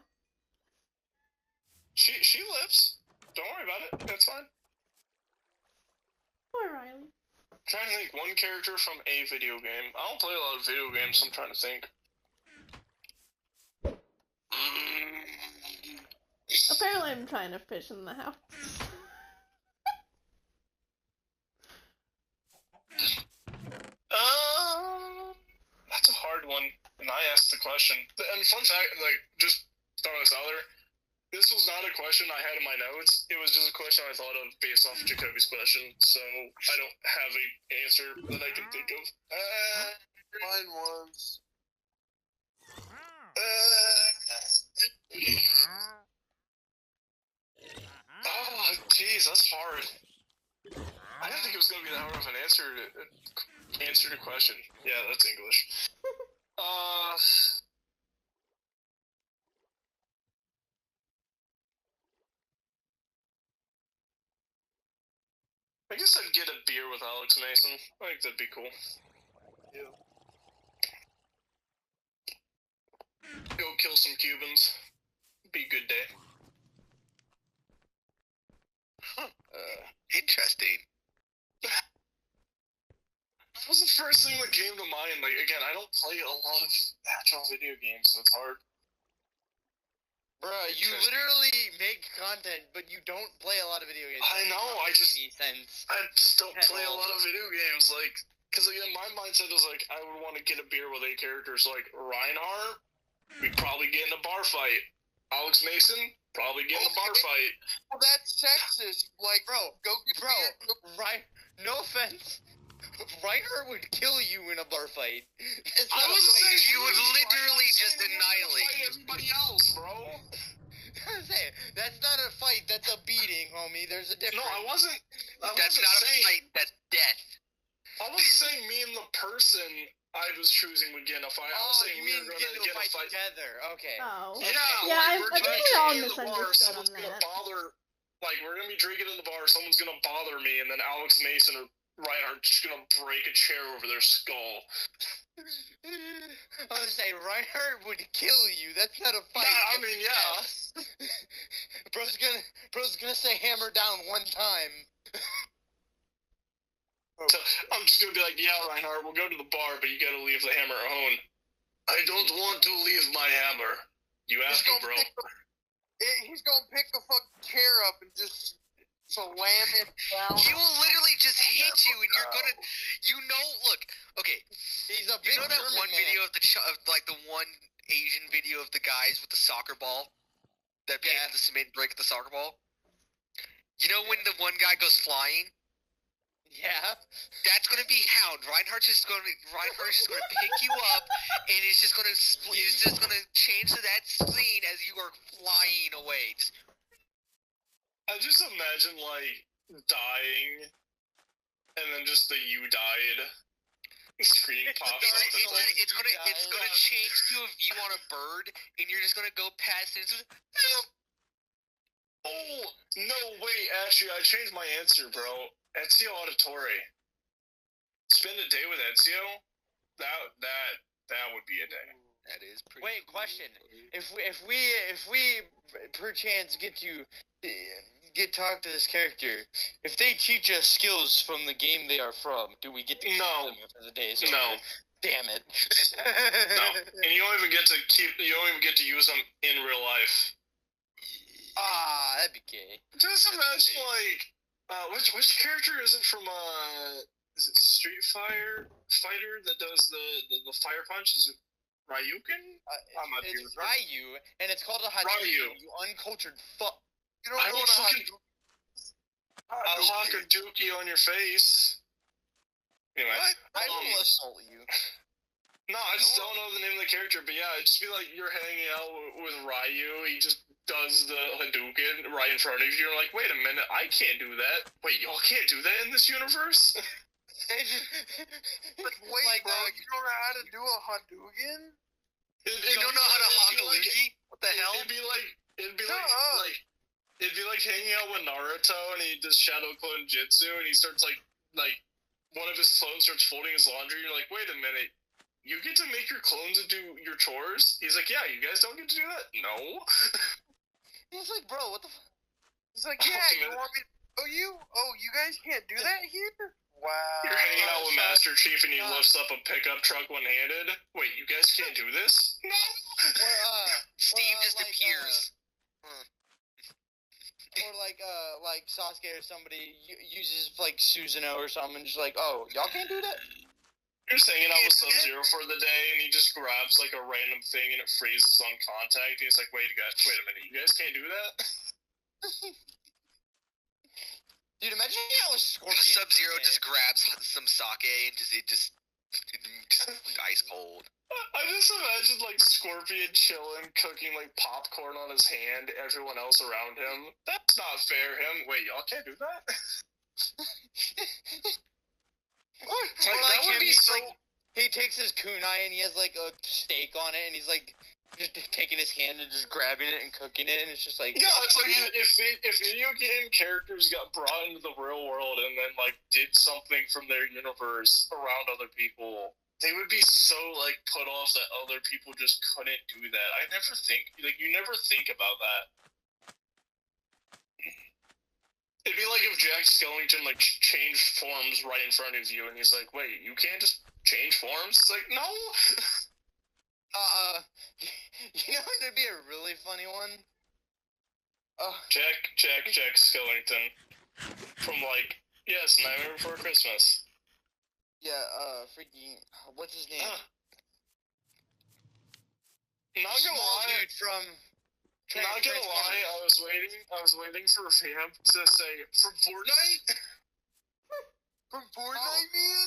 She lives. Don't worry about it. That's fine. Poor Riley. I'm trying to think 1 character from a video game. I don't play a lot of video games, so I'm trying to think. Apparently I'm trying to fish in the house. That's a hard one. And I asked the question. And fun fact, like, just throwing this out there, this was not a question I had in my notes. It was just a question I thought of based off of Jacoby's question. So I don't have a answer that I can think of. Mine was. Oh, jeez, that's hard. I didn't think it was going to be that hard of an answer to question. Yeah, that's English. I guess I'd get a beer with Alex Mason. I think that'd be cool. Yeah. Go kill some Cubans. Be a good day. interesting. That was the first thing that came to mind. Like, again, I don't play a lot of actual video games, so it's hard. Bruh, you literally make content, but you don't play a lot of video games. I know, I just don't At play a all. lot of video games, like, because again, my mindset is like, I would want to get a beer with a character, so like, Reinhardt, we'd probably get in a bar fight. Alex Mason, probably get in a bar fight. Well, that's sexist. Like, Bro, go get beer. right? No offense, Reinhardt would kill you in a bar fight. I wasn't saying You would literally just saying he was gonna annihilate fight you. everybody else, bro. That's not a fight, that's a beating, homie. There's a difference. No, I wasn't. That's not a fight. That's death. I wasn't saying me and the person I was choosing would get in a fight. I was saying you we mean were get gonna into get a in a fight fight. together? Okay. Oh. Yeah, Yeah, we're I think drinking we all in the bar, misunderstood someone's on gonna that. bother. Like, we're gonna be drinking in the bar, someone's gonna bother me, and then Alex Mason or Reinhardt just gonna break a chair over their skull. I was say Reinhardt would kill you. That's not a fight. Yeah, I mean, yeah. Bro's gonna say hammer down one time. So I'm just gonna be like, yeah, Reinhardt, we'll go to the bar, but you gotta leave the hammer at home. I don't want to leave my hammer. You asked me, bro. He's gonna pick the fucking chair up and just slam it down. He will literally just hit you, and you're gonna, look, okay. He's a big You know that German one man. video of the one Asian video of the guys with the soccer ball that painted the cement brick at the soccer ball? You know when the one guy goes flying? Yeah. That's gonna be Hound. Reinhardt's just gonna pick you up, and it's just gonna change to that scene as you are flying away. I just imagine, like, dying, and then just the you died screen pops up. It's gonna change to a view on a bird, and you're just gonna go past it. Oh, no, wait, actually, I changed my answer, bro. Ezio Auditore. Spend a day with Ezio? That would be a day. That is pretty. Wait, cool. question. If we perchance get talk to this character, if they teach us skills from the game they are from, do we get to keep No. them after the day? No. Damn it. No. And you don't even get to use them in real life. Ah, that'd be gay. Just imagine, like, which character is it from, is it Street Fighter that does the fire punch? Is it Ryuken? I'm not It's sure. Ryu, and it's called a Hadouken, Ryu. you uncultured fuck. You I don't know will what a fucking I'll honk a dookie on your face. Anyway. I will assault you. No, I just don't know the name of the character, but yeah, it'd just be like you're hanging out with Ryu, he just does the Hadouken right in front of you, you're like, wait a minute, I can't do that. Wait, y'all can't do that in this universe? Wait, like, bro, you don't know how to do a Hadouken? You don't know how to honk a loogie? What the hell? It'd be like hanging out with Naruto, and he does Shadow Clone Jutsu, and he starts like one of his clones starts folding his laundry. You're like, wait a minute, you get to make your clones do your chores? He's like, yeah, you guys don't get to do that. No. He's like, bro, what the? He's like, yeah, you want me? You guys can't do that here? Wow. You're hanging out with Master Chief, and he lifts up a pickup truck one-handed. Wait, you guys can't do this? No. Steve just appears. Or like Sasuke or somebody uses like Susanoo or something, just like, oh, y'all can't do that. You're just hanging out with Sub-Zero for the day, and he just grabs like a random thing, and it freezes on contact. He's like, wait a minute, you guys can't do that? Dude, imagine how a Scorpion. Sub-Zero just grabs some sake and just ice cold. I just imagine like Scorpion chilling, cooking like popcorn on his hand, everyone else around him. That's not fair, him. Wait, y'all can't do that? That would be so... he takes his kunai and he has like a steak on it, and he's like just taking his hand and just grabbing it and cooking it, and it's just like, yeah, it's like if video game characters got brought into the real world and then like did something from their universe around other people, they would be so like put off that other people just couldn't do that. You never think about that. It'd be like if Jack Skellington like changed forms right in front of you, and he's like, "Wait, you can't just change forms?" It's like, no. You know what would be a really funny one? Jack Skellington from like Nightmare Before Christmas. Yeah, freaking what's his name? Not gonna lie, dude from. Not gonna lie, I was waiting for Vamp to say, from Fortnite? From Fortnite, man?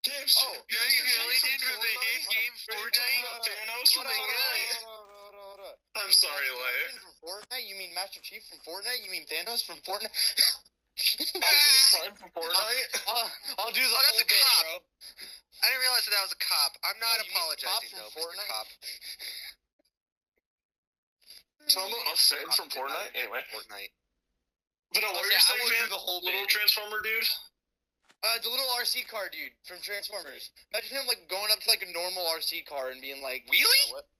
Games. Oh, Yeah, you really did from the hit game Fortnite. Thanos from Fortnite. Hold on. I'm sorry, Lay. From Fortnite? You mean Master Chief from Fortnite? You mean Thanos from Fortnite? Time from Fortnite. I'll do the Oh, that's whole a bit, cop. bro. I didn't realize that was a cop. I'm not Oh, you mean the cop apologizing from though, Mr. Fortnite? Cop. So I'm a fan from Fortnite. Anyway. Fortnite. But no, what were Okay, you I saying, will do man? the whole Little bit. Transformer dude? The little RC car dude from Transformers. Imagine him like going up to like a normal RC car and being like, Wheelie? What?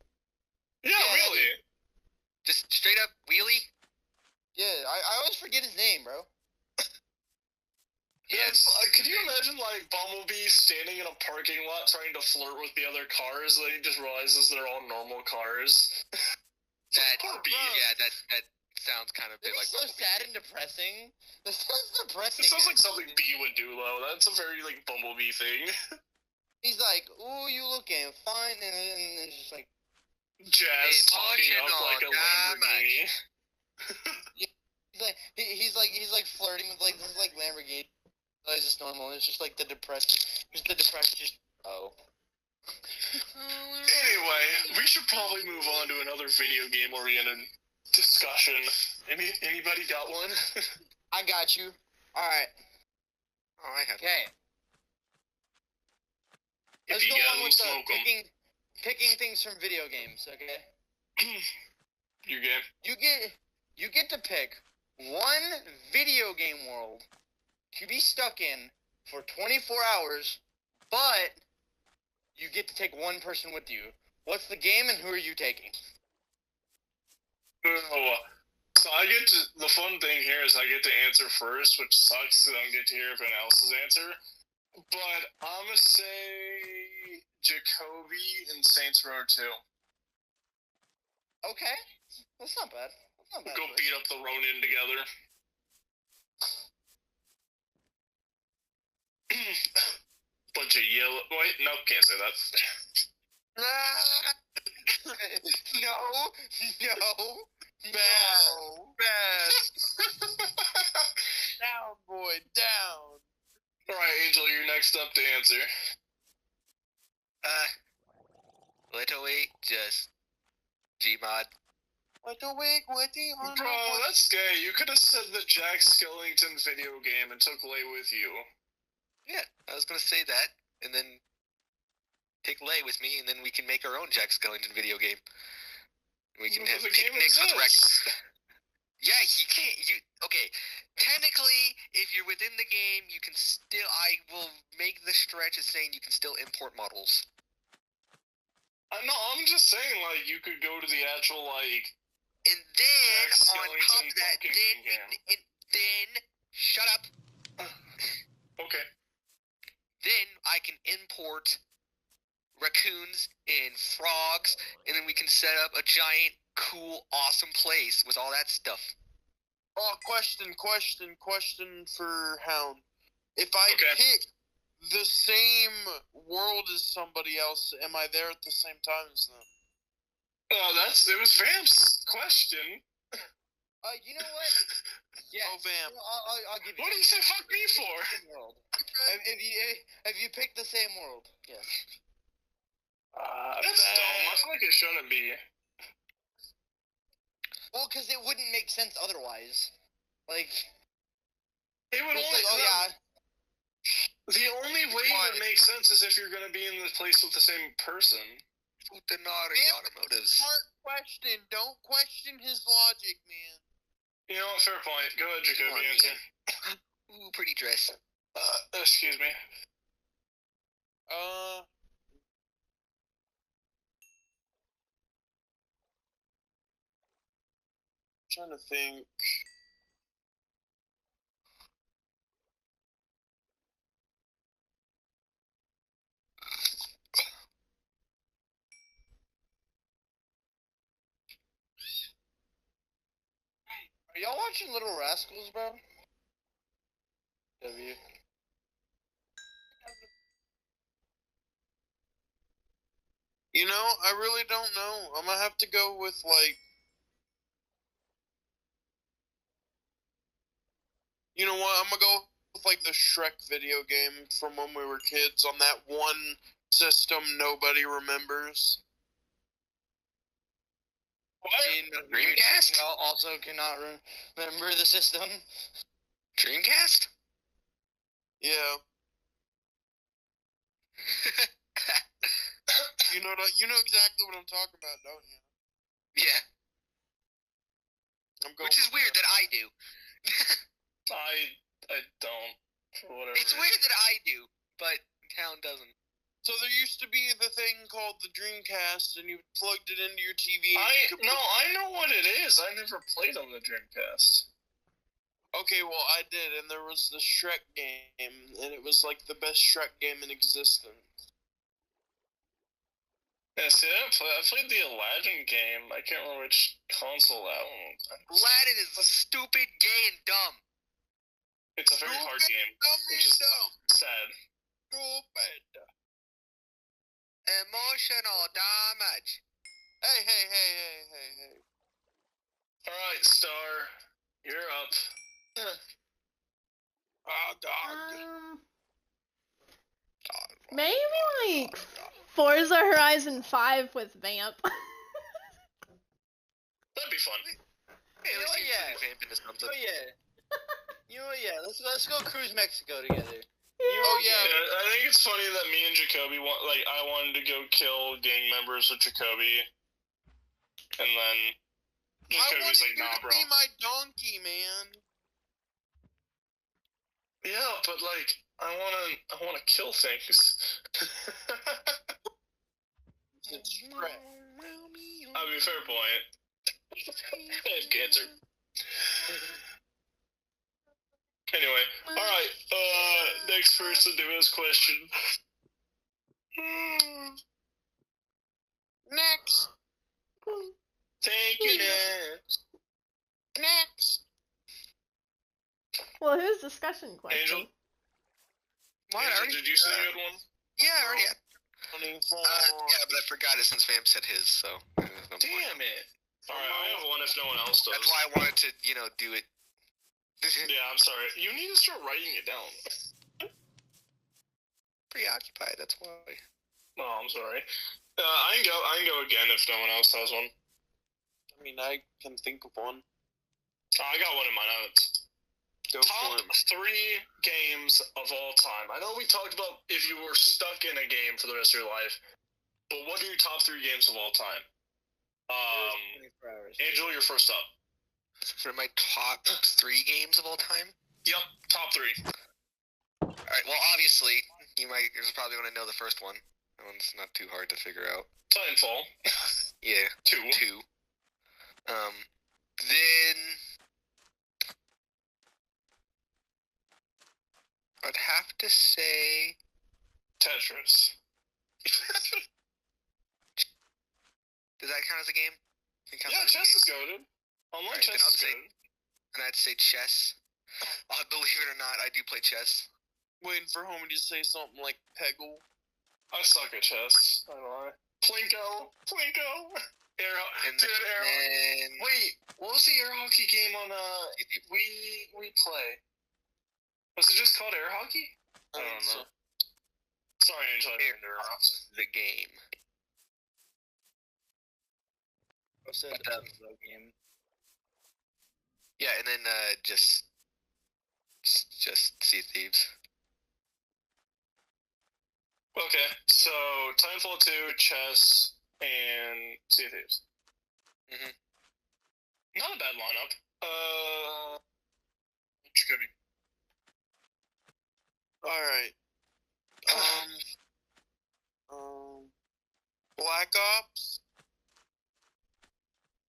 Yeah, Yeah, really. Just straight up wheelie? Yeah, I always forget his name, bro. Yeah, could you imagine, like, Bumblebee standing in a parking lot trying to flirt with the other cars, and then he just realizes they're all normal cars? That, Poor Bee. yeah, that sounds kind of a bit like It's so Bumblebee. sad and depressing. This sounds depressing. It sounds man. like something Bee would do, though. That's a very, like, Bumblebee thing. He's like, ooh, you looking fine, and it's just like, Jazz talking up Emotional like a Lamborghini. he's like flirting with like this like Lamborghini. It's just normal. It's just like the depressed. Oh. Anyway, we should probably move on to another video game-oriented discussion. Anybody got one? I got you. All right. Oh, I have. Okay. If Let's you go get on them, with the smoke them. picking things from video games. Okay. Your game. You get to pick one video game world to be stuck in for 24 hours, but you get to take one person with you. What's the game and who are you taking? Oh, so I get to, the fun thing here is I get to answer first, which sucks because I don't get to hear everyone else's answer. But I'm gonna say Jacoby and Saints Row 2. Okay. That's not bad. That's not bad. Go beat up the Ronin together. Bunch of yellow. Wait, no, can't say that. No. Bad. Down, boy, down. Alright, Angel, you're next up to answer. Literally just Gmod. Bro, that's gay. You could have said the Jack Skellington video game and took Lay with you. Yeah, I was gonna say that, and then take Lay with me, and then we can make our own Jack Skellington video game. We can have The game picnics with exists. Yeah, you can't. Okay? Technically, if you're within the game, you can still. I will make the stretch of saying you can still import models. No, I'm just saying, like, you could go to the actual, like... And then Jack on top of Skellington that, Pumpkin then King then shut up. Okay. Then I can import raccoons and frogs, and then we can set up a giant, cool, awesome place with all that stuff. Oh, question for Hound. If I pick the same world as somebody else, am I there at the same time as them? It was Vamp's question. You know what? Yeah. Oh, Vamp. I'll give you. What did you say fuck me for? World. If you pick the same world, yes. That's dumb. I feel like it shouldn't be. Well, because it wouldn't make sense otherwise. Like, It would it's only... like, oh yeah. The only way it would make sense is if you're going to be in the place with the same person. Futanari automotives. Smart question. Don't question his logic, man. You know what? Fair point. Go ahead, Jacoby. Come on, Answer. Ooh, pretty dress. Excuse me. Trying to think. Are y'all watching Little Rascals, bro? W. You know, I really don't know. I'm gonna have to go with, like... You know what? I'm gonna go with like the Shrek video game from when we were kids on that one system nobody remembers. What? Dreamcast? You also cannot remember the system. Dreamcast? Yeah. You know exactly what I'm talking about, don't you? Yeah. I'm going Which is weird that I do. I don't. For whatever It's reason. weird that I do, but Town doesn't. So there used to be the thing called the Dreamcast, and you plugged it into your TV. I know what it is. I never played on the Dreamcast. Okay, well I did, and there was the Shrek game, and it was like the best Shrek game in existence. Yeah, see, I played the Aladdin game. I can't remember which console that one was. Aladdin is stupid, gay, and dumb. It's a very hard game, which is sad. Stupid. Emotional damage. Hey. Alright, Star, you're up. Oh, dog. Maybe like Forza Horizon 5 with Vamp. That'd be fun. Hey, You know let's what, see yeah. if we vamp into something. Oh yeah. You know what? Yeah. Let's go cruise Mexico together. Oh Yeah, yeah. I think it's funny that me and Jacoby I wanted to go kill gang members with Jacoby, and then I Jacoby's wanted like, you nah, to bro. be my donkey, man. Yeah, but like, I wanna kill things. It's Shrek. I mean, fair point. I have cancer. Anyway, alright, next person to his question. Next. Thank you, next. Next. Well, who's discussion question? Angel? What? Angel, Already? did you say you had one? Yeah, I already had. 24. Yeah, but I forgot it since Vamp said his, so. There's no point. Damn it. Alright, I have one if no one else does. That's why I wanted to, do it. Yeah, I'm sorry. You need to start writing it down. Preoccupied, that's why. No, I'm sorry. I can go again if no one else has one. I mean, I can think of one. I got one in my notes. Go Top for it. 3 games of all time. I know we talked about if you were stuck in a game for the rest of your life, but what are your top 3 games of all time? 24 hours. Angel, you're first up. For my top 3 games of all time? Yep, top 3. Alright, well, obviously, you're probably going to know the first one. That one's not too hard to figure out. Titanfall. Yeah. 2. 2. Then I'd have to say Tetris. does that count as a game? It counts Yeah, as a chess game? is goaded. Online Alright, chess then I'll is say- goaded. And I'd say chess. Believe it or not, I do play chess. Waiting for Homie to say something like Peggle. I suck at chess. I don't know. Plinko. And Dude, air then Wait, what was the air hockey game on we play? Was it just called air hockey? I don't know. Sorry, Angel, I didn't interrupt. the game. What's the game? Yeah, and then just Sea Thieves. Okay, so Titanfall 2, chess, and Sea Thieves. Mhm. Not a bad lineup. Jacoby. Alright. Black Ops.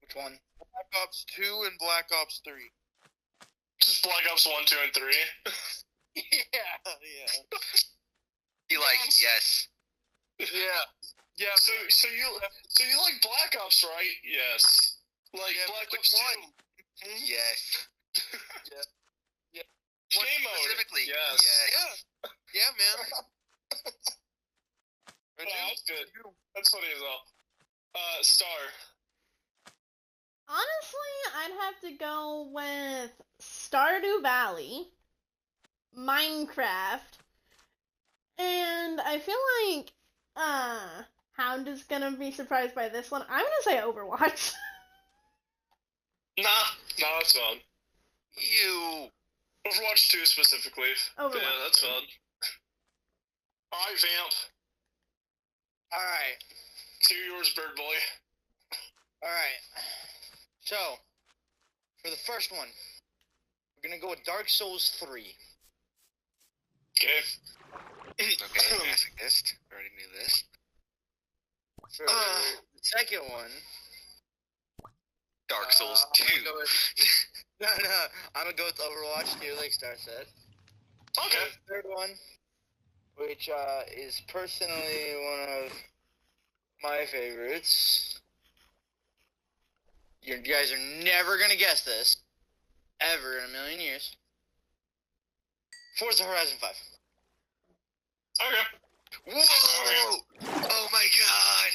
Which one? Black Ops 2 and Black Ops 3. Just Black Ops 1, 2, and 3. Yeah. Yes. Yeah, So you like Black Ops, right? Yes. Like Yeah, Black which Ops 2. one? Yes. What Game mode. specifically? Yes. Yeah, man. I Yeah, that's do. good. That's funny as well. Star. Honestly, I'd have to go with Stardew Valley. Minecraft. And I feel like Hound is gonna be surprised by this one. I'm gonna say Overwatch. Nah, that's fine. You. Overwatch 2 specifically. Overwatch. Yeah, that's fine. Alright, Vamp. Alright. To yours, Bird Boy. Alright. So, for the first one, we're gonna go with Dark Souls 3. Okay. Okay, masochist. Already knew this. For the second one, Dark Souls I'm 2. gonna go with, no, I'm gonna go with Overwatch 2, like Star said. Okay. The third one, which is personally one of my favorites. You guys are never gonna guess this, ever in a million years. Forza Horizon 5. Okay. Whoa! Oh my god!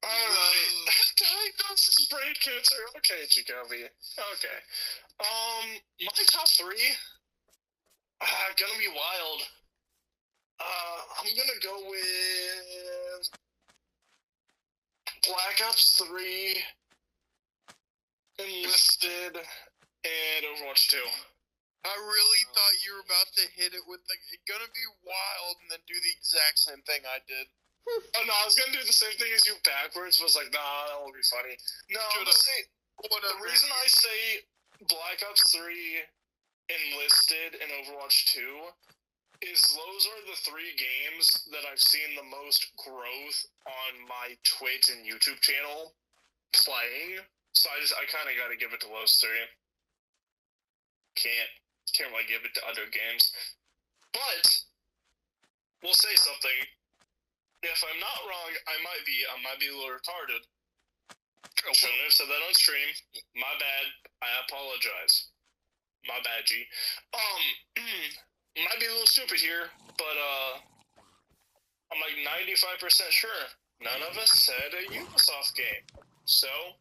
Alright. Diagnosis brain cancer. Okay, Jacoby. Okay. My top 3? Gonna be wild. I'm gonna go with Black Ops 3, Enlisted, and Overwatch 2. I really thought you were about to hit it with like, it's gonna be wild, and then do the exact same thing I did. Oh no, I was gonna do the same thing as you backwards. Was like, nah, that won't be funny. No, I'm gonna say the reason I say Black Ops 3, Enlisted, and Overwatch 2 is those are the 3 games that I've seen the most growth on my Twitch and YouTube channel playing. So I kind of got to give it to those 3. Can't really give it to other games. But we'll say something. If I'm not wrong, I might be a little retarded. Shouldn't have said that on stream. My bad. I apologize. My bad, G. Might be a little stupid here, but I'm like 95% sure none of us said a Ubisoft game. So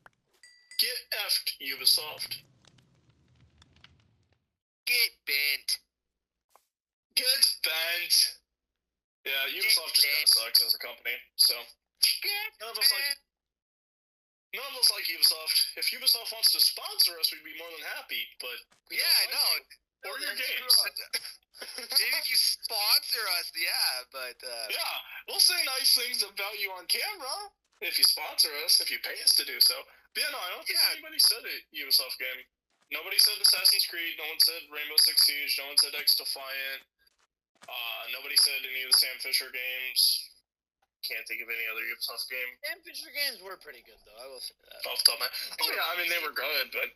get effed, Ubisoft. Get bent. Get bent. Yeah, Ubisoft just kind of sucks as a company. So none of us like Ubisoft. If Ubisoft wants to sponsor us, we'd be more than happy. But Yeah, I know. Or your games. Maybe if you sponsor us, yeah, but Yeah, we'll say nice things about you on camera if you sponsor us, if you pay us to do so. But yeah, no, I don't think anybody said a Ubisoft game. Nobody said Assassin's Creed. No one said Rainbow Six Siege. No one said X Defiant. Nobody said any of the Sam Fisher games. Can't think of any other Ubisoft game. Sam Fisher games were pretty good, though. I will say that. Off the top of my head. Oh yeah, I mean they were good, but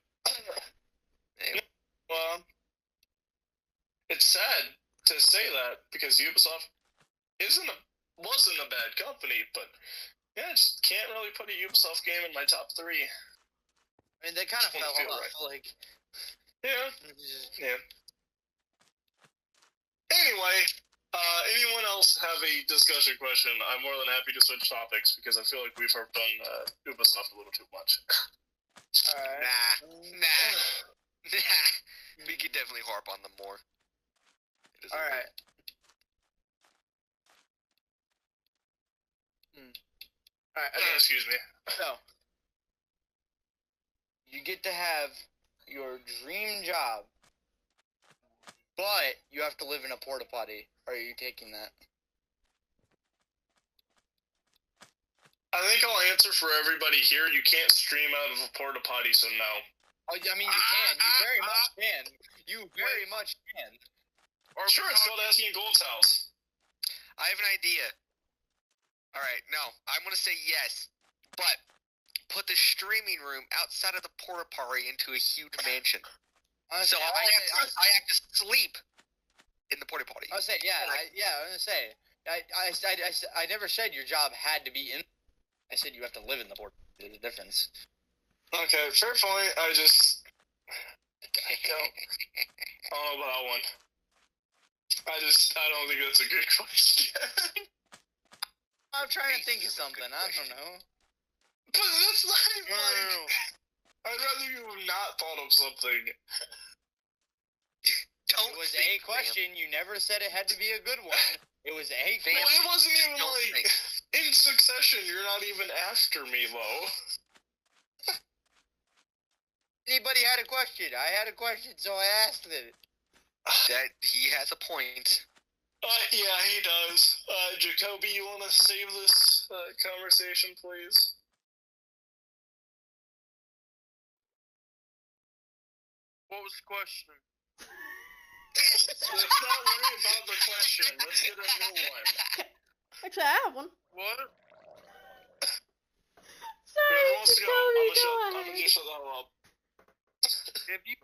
it's sad to say that because Ubisoft wasn't a bad company, but yeah, I just can't really put a Ubisoft game in my top 3. I mean, they kind of fell off. Right. Like, yeah. Anyway, anyone else have a discussion question? I'm more than happy to switch topics because I feel like we've harped on Ubisoft a little too much. nah. We could definitely harp on them more. Alright. Alright, okay. Excuse me. So, you get to have your dream job, but you have to live in a porta potty. Are you taking that? I think I'll answer for everybody here. You can't stream out of a porta potty, so no. Oh, I mean, you can. You very much can. You very much can. Or sure, it's called Asking Gold's house. I have an idea. Alright, no, I'm gonna say yes, but put the streaming room outside of the porta potty into a huge mansion. So I have to sleep in the porta potty. I was saying, yeah, I was gonna say, I never said your job had to be in. I said you have to live in the porta potty. There's a difference. Okay, fair point. I don't know about that one. I don't think that's a good question. I'm trying to think of something. I don't know. But that's not even like... I'd rather you have not thought of something. Don't was think, a question. You never said it had to be a good one. It was a Well, question. it wasn't even Don't like think. in succession. You're not even after me, Lo. Anybody had a question? I had a question, so I asked it. That he has a point. Yeah, he does. Jacoby, you want to save this conversation, please? What was the question? Let's not worry about the question. Let's get a new one. Actually, I have one. What? Sorry, Whoever wants to go, Jacoby, I'm go gonna ahead. just shut the hell up. If you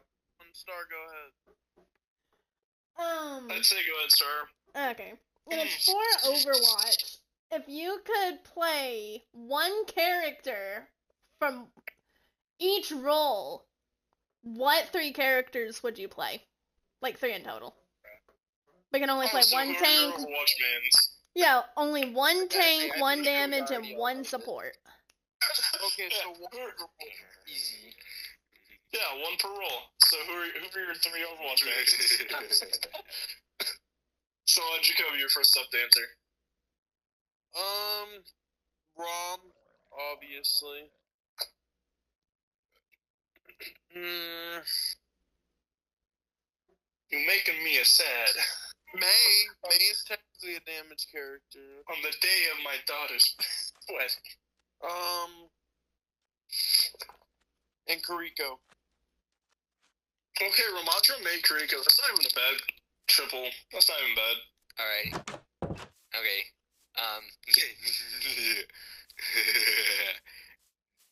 Star, go ahead. I'd say go ahead, Star. Okay. And it's for Overwatch. If you could play one character from each role, what 3 characters would you play? Like 3 in total. We can only play so one who are your tank. Overwatch mains? Yeah, only one tank, I one think we damage, and already one allowed it. support. Okay, so Easy. Yeah, one per role. So who are your 3 Overwatch mains? So, Jacoby, you're first up to answer. Rom, obviously. You're making me a sad. May is technically a damage character. On the day of my daughter's wedding. And Kariko. Okay, Ramatra, May, Kariko. That's not even a bad triple. That's not even bad. Alright. Okay.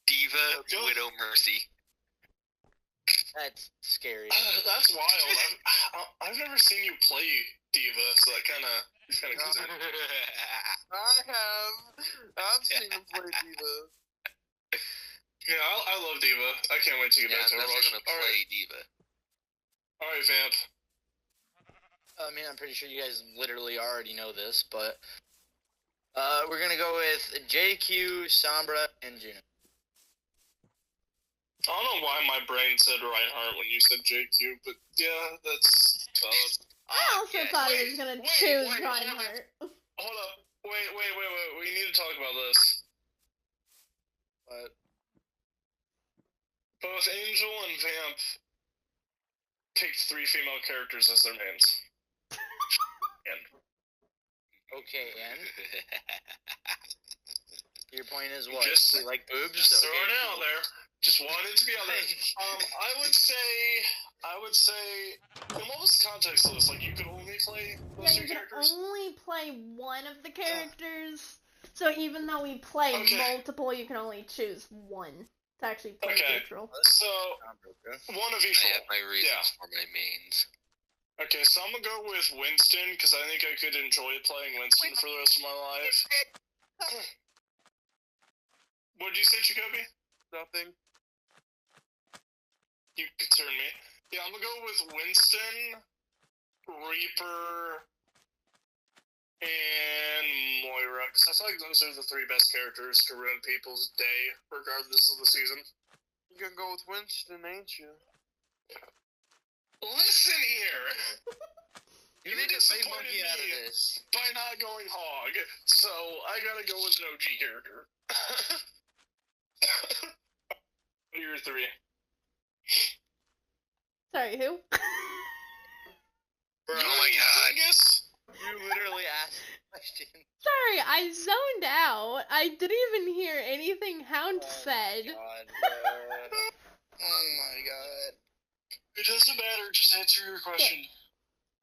Diva, Go. Widow, Mercy. That's scary. That's wild. I've never seen you play Diva, so that kind of goes in. I've seen him play Diva. Yeah, I love Diva. I can't wait to get Yeah, back to I'm never Overwatch. gonna play Diva. Alright, Vamp. I mean, I'm pretty sure you guys literally already know this, but we're gonna go with JQ, Sombra, and Juno. I don't know why my brain said Reinhardt when you said JQ, but yeah, that's valid. I also yeah. thought he was gonna choose Reinhardt. Hold up. Wait. We need to talk about this. But Both Angel and Vamp picked 3 female characters as their mains. okay, and your point is what? Just- We like boobs. Just Okay, throwing it out cool. there. Just wanted to be out there. I would say, and what was the context of this? Like, you could only play those Yeah, 2 you can characters? only play one of the characters. So even though we play Okay. multiple, you can only choose one to actually play Okay. neutral. So, Okay. one of each I role. have my reasons Yeah. for my mains. Okay, so I'm gonna go with Winston, because I think I could enjoy playing Winston for the rest of my life. What did you say, Jacoby? Nothing. You concern me. Yeah, I'm gonna go with Winston, Reaper, and Moira, because I feel like those are the 3 best characters to ruin people's day, regardless of the season. You're gonna go with Winston, ain't you? Listen here! You need to say disappointed monkey out of me this. by not going hog, so I gotta go with an OG character. What are your 3? Sorry, who? Bro, Oh my god. Vegas? you literally asked a question. Sorry, I zoned out. I didn't even hear anything Hound said. God, bro. Oh my god. It doesn't matter, just answer your question.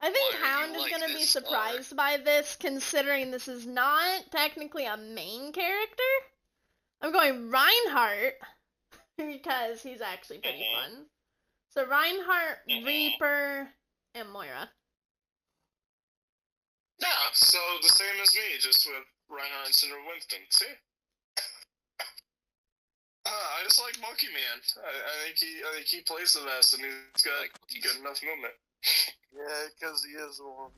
I think Why are you Hound is like gonna be this, surprised by this, considering this is not technically a main character. I'm going Reinhardt because he's actually pretty fun. So Reinhardt, Reaper, and Moira. Yeah, so the same as me, just with Reinhardt instead of Winston. See? I just like Monkey Man. I think he plays the best, and he's got good enough movement. Yeah, because he is one.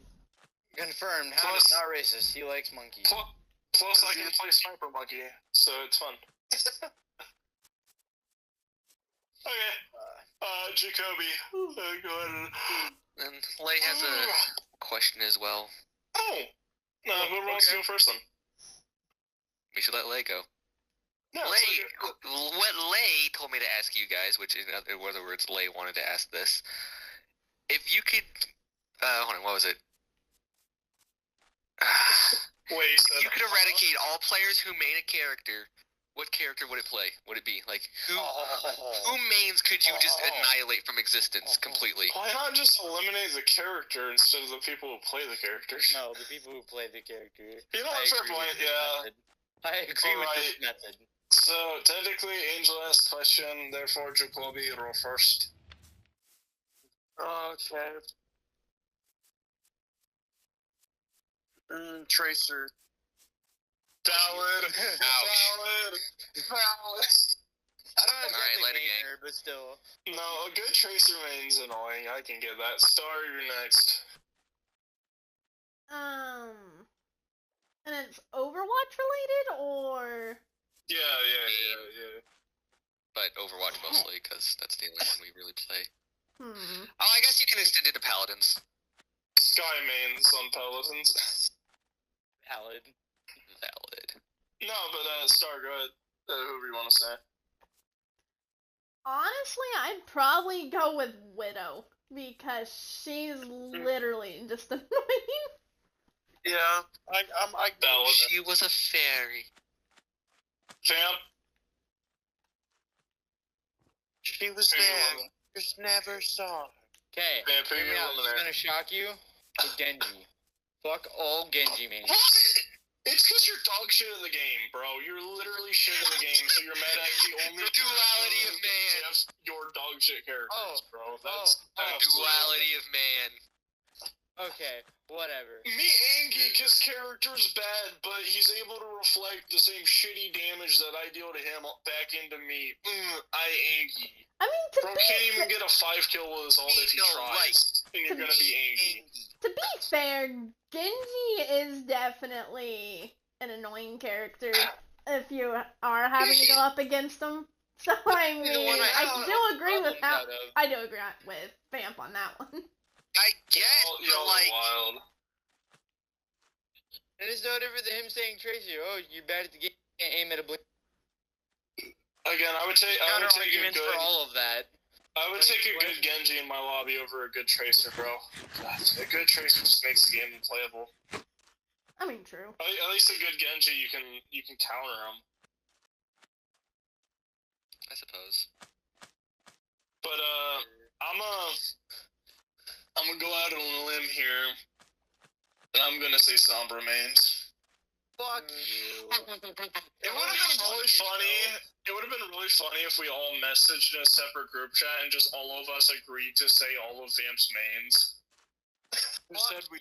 Confirmed. Hound Plus- is not racist. He likes monkeys. Plus, I can play Sniper Monkey, so it's fun. Okay. Jacoby, go ahead and And Lay has a question as well. Oh! No, who wants to go first then? We should let Lay go. No, Lay, what Lay told me to ask you guys, which in other words, Lay wanted to ask this. If you could, hold on, what was it? Wait, you could eradicate all players who main a character. What character would it play? Would it be like who mains could you just annihilate from existence completely? Why not just eliminate the character instead of the people who play the characters? No, the people who play the character. You know, fair point. Yeah. I agree with this method. So technically, Angel asked question. Therefore, Jacoby, you roll first. Okay. Tracer. Valid. Ouch. Valid. I don't have Alright, let it mainer, but still. No, a good tracer main's annoying. I can get that. Star, you're next. And it's Overwatch related, or? Yeah. But Overwatch mostly, because that's the only one we really play. Hmm. Oh, I guess you can extend it to Paladins. Sky mains on Paladins. Valid. No, but Star, go ahead. Whoever you want to say. Honestly, I'd probably go with Widow, because she's literally just annoying. Yeah, I Valid. She was a fairy. Vamp. She was there. Just never saw her. Okay, Vamp, who hear me you out. This is eliminate? gonna shock you. With Genji. Fuck all Genji mains. What? It's because you're dog shit in the game, bro. You're literally shit in the game, so you're mad at the only The duality of man. Your dog shit characters, bro. That's The duality of man. Okay, whatever. Me and Geek, his character's bad, but he's able to reflect the same shitty damage that I deal to him back into me. I Angie. I mean, to Bro be can't even get a 5 kill with his ult if he No, tries. And you're gonna be Angie. To be fair, Genji is definitely an annoying character if you are having to go up against him. So I mean, I do agree with Vamp on that one. I guess, Y'all but like, are wild. It is no different than him saying Tracer. Oh, you're bad at the game. Can't aim at a blink. Again, I would take a arguments good. for all of that. I would take a good Genji in my lobby over a good Tracer, bro. God, a good Tracer just makes the game unplayable. I mean, true. At least a good Genji, you can counter him. I suppose. But I'm gonna go out on a limb here, and I'm gonna say Sombra mains. Fuck you. It would have been really funny. It would have been really funny if we all messaged in a separate group chat and just all of us agreed to say all of Vamp's mains. Who said we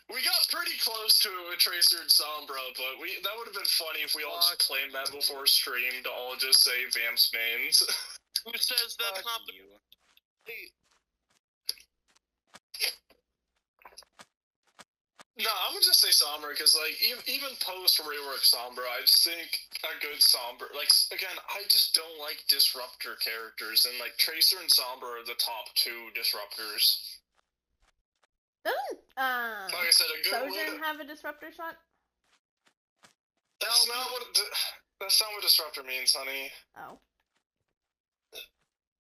We got pretty close to a Tracer and Sombra, but that would have been funny if we all just claimed that before stream to all just say Vamp's mains. Who says that's not the... No, I'm gonna just say Sombra, because, like, even post-rework Sombra, I just think a good Sombra, like, again, I just don't like disruptor characters, and, like, Tracer and Sombra are the top 2 disruptors. Doesn't, Like I said, a good Sojourn have a disruptor shot? That's not what disruptor means, honey. Oh.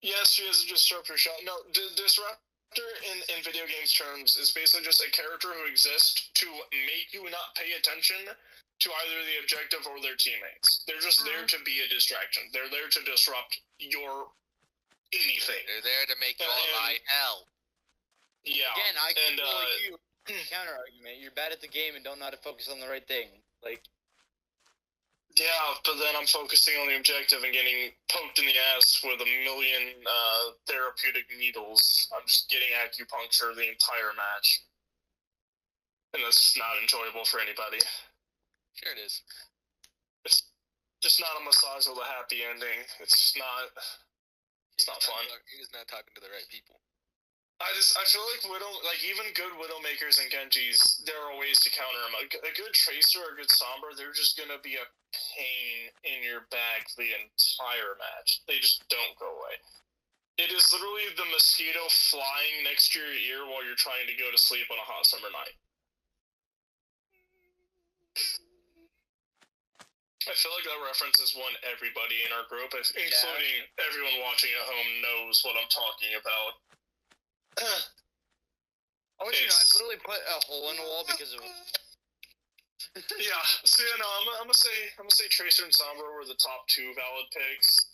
Yes, she has a disruptor shot. No, disruptor in video games terms is basically just a character who exists to make you not pay attention to either the objective or their teammates. They're just there to be a distraction. They're there to disrupt your anything. They're there to make you all lie hell. Yeah. Again, I can and, like you. Counter argument. You're bad at the game and don't know how to focus on the right thing. Like. Yeah, but then I'm focusing on the objective and getting poked in the ass with a million therapeutic needles. I'm just getting acupuncture the entire match. And that's just not enjoyable for anybody. Sure it is. It's just not a massage with a happy ending. It's not fun. He was not talking to the right people. I feel like even good Widowmakers and Genjis, there are ways to counter them. A good Tracer or a good Sombra, they're just gonna be a pain in your back the entire match. They just don't go away. It is literally the mosquito flying next to your ear while you're trying to go to sleep on a hot summer night. I feel like that reference is one everybody in our group, including everyone watching at home, knows what I'm talking about. I want you to know, I've literally put a hole in the wall because of... Yeah, so no, I'm gonna say Tracer and Sombra were the top 2 valid picks.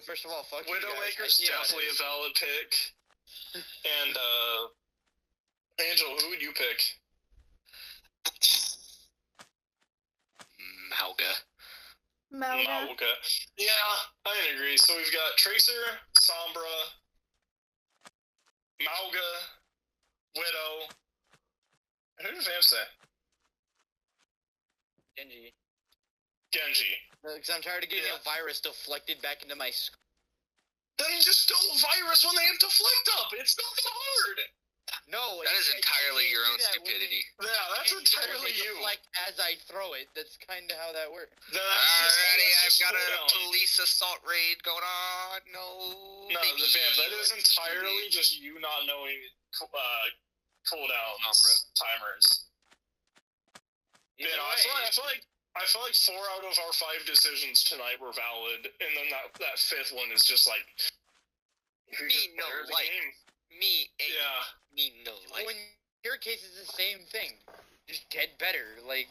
First of all, fuck Widowmaker's definitely a valid pick. And Angel, who would you pick? Mauga. Yeah, I agree. So we've got Tracer, Sombra, Mauga, Widow. Who did Vamp say? Genji. Because I'm tired of getting a virus deflected back into my skull. Then just don't virus when they have deflect up. It's not that hard. No, that is entirely your own stupidity. Yeah, that's entirely you. Deflect as I throw it. That's kind of how that works. Alrighty, I've got a police assault raid going on. No, that is entirely just you not knowing cooldowns, timers. I feel like 4 out of our 5 decisions tonight were valid, and then that 5th one is just like me no like me no like. Well, in your case, it's the same thing. Just get better, like.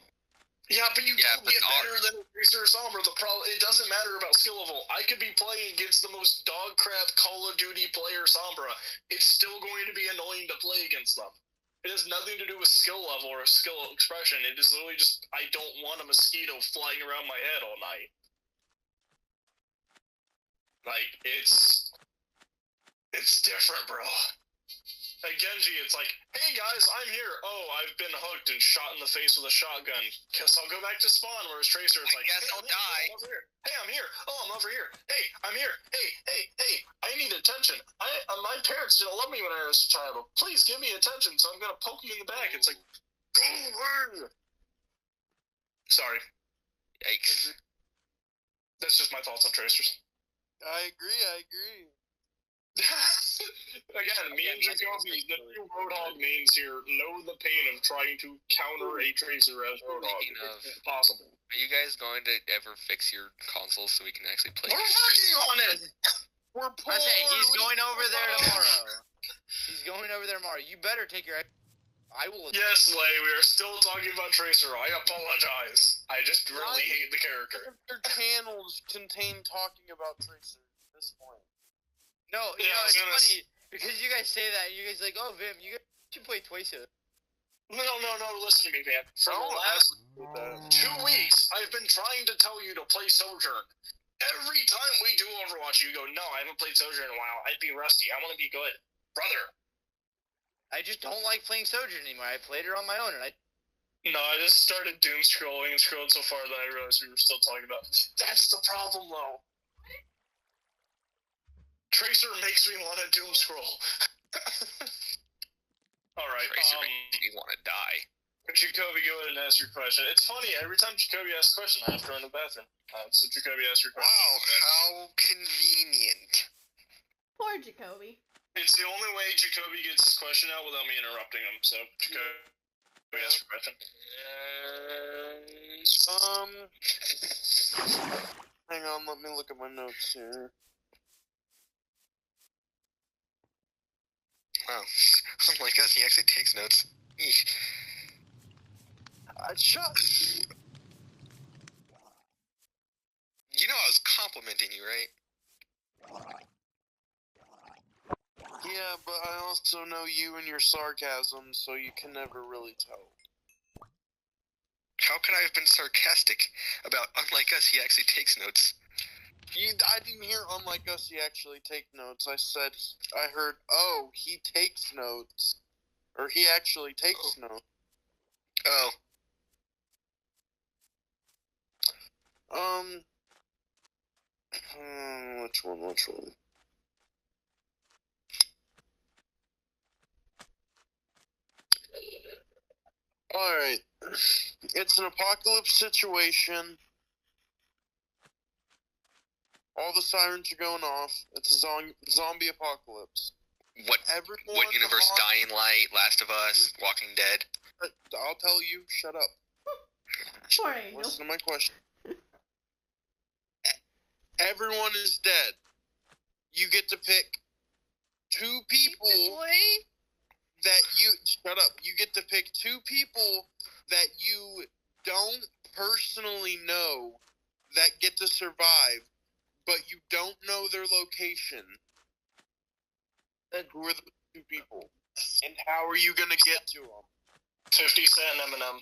Yeah, but you don't get better than a Tracer or Sombra. The problem, it doesn't matter about skill level. I could be playing against the most dog crap Call of Duty player Sombra. It's still going to be annoying to play against them. It has nothing to do with skill level or skill expression. It is literally just, I don't want a mosquito flying around my head all night. Like, it's different, bro. At Genji, it's like, hey guys, I'm here. Oh, I've been hooked and shot in the face with a shotgun. Guess I'll go back to spawn. Whereas Tracer, it's like, guess I'll die. Hey, I'm here. Oh, I'm over here. Hey, I'm here. Hey, I need attention. My parents didn't love me when I was a child. Please give me attention, so I'm gonna poke you in the back. It's like, sorry. Yikes. That's just my thoughts on Tracers. I agree. Again, me and Jacoby, the 2 Roadhog mains here, know the pain of trying to counter a Tracer as Roadhog. It's impossible. Are you guys going to ever fix your console so we can actually play? We're working on it! We're poor! He's going over there tomorrow. You better take your... I will... Yes, Lay, we are still talking about Tracer. I apologize. I just really hate the character. Your channels contain talking about Tracer at this point. No, it's funny, because you guys say that, you guys like, oh, Vim, you guys should play Twice. No, listen to me, man. For the last 2 weeks, I've been trying to tell you to play Sojourn. Every time we do Overwatch, you go, no, I haven't played Sojourn in a while. I'd be rusty. I want to be good. Brother. I just don't like playing Sojourn anymore. I played her on my own, and No, I just started doom scrolling and scrolled so far that I realized we were still talking about... That's the problem, though. Tracer makes me want to doom scroll. Alright, Tracer makes me want to die. Jacoby, go ahead and ask your question. It's funny, every time Jacoby asks a question, I have to run to the bathroom. So Jacoby, ask your question. Wow, how convenient. Poor Jacoby. It's the only way Jacoby gets his question out without me interrupting him, so Jacoby, ask your question. Hang on, let me look at my notes here. Wow. Unlike us, he actually takes notes. Eesh. Shut. You know I was complimenting you, right? Yeah, but I also know you and your sarcasm, so you can never really tell. How could I have been sarcastic about unlike us, he actually takes notes? I didn't hear unlike us, he actually take notes. I heard, oh, he takes notes. Or he actually takes notes. Oh. Which one? Alright. It's an apocalypse situation. All the sirens are going off. It's a zombie apocalypse. What universe? Dying Light, Last of Us, Walking Dead. I'll tell you. Shut up. Poor Angel. Listen to my question. Everyone is dead. You get to pick 2 people that you... Shut up. You get to pick 2 people that you don't personally know that get to survive, but you don't know their location. Who are the 2 people? And how are you going to get to them? 50 Cent and Eminem.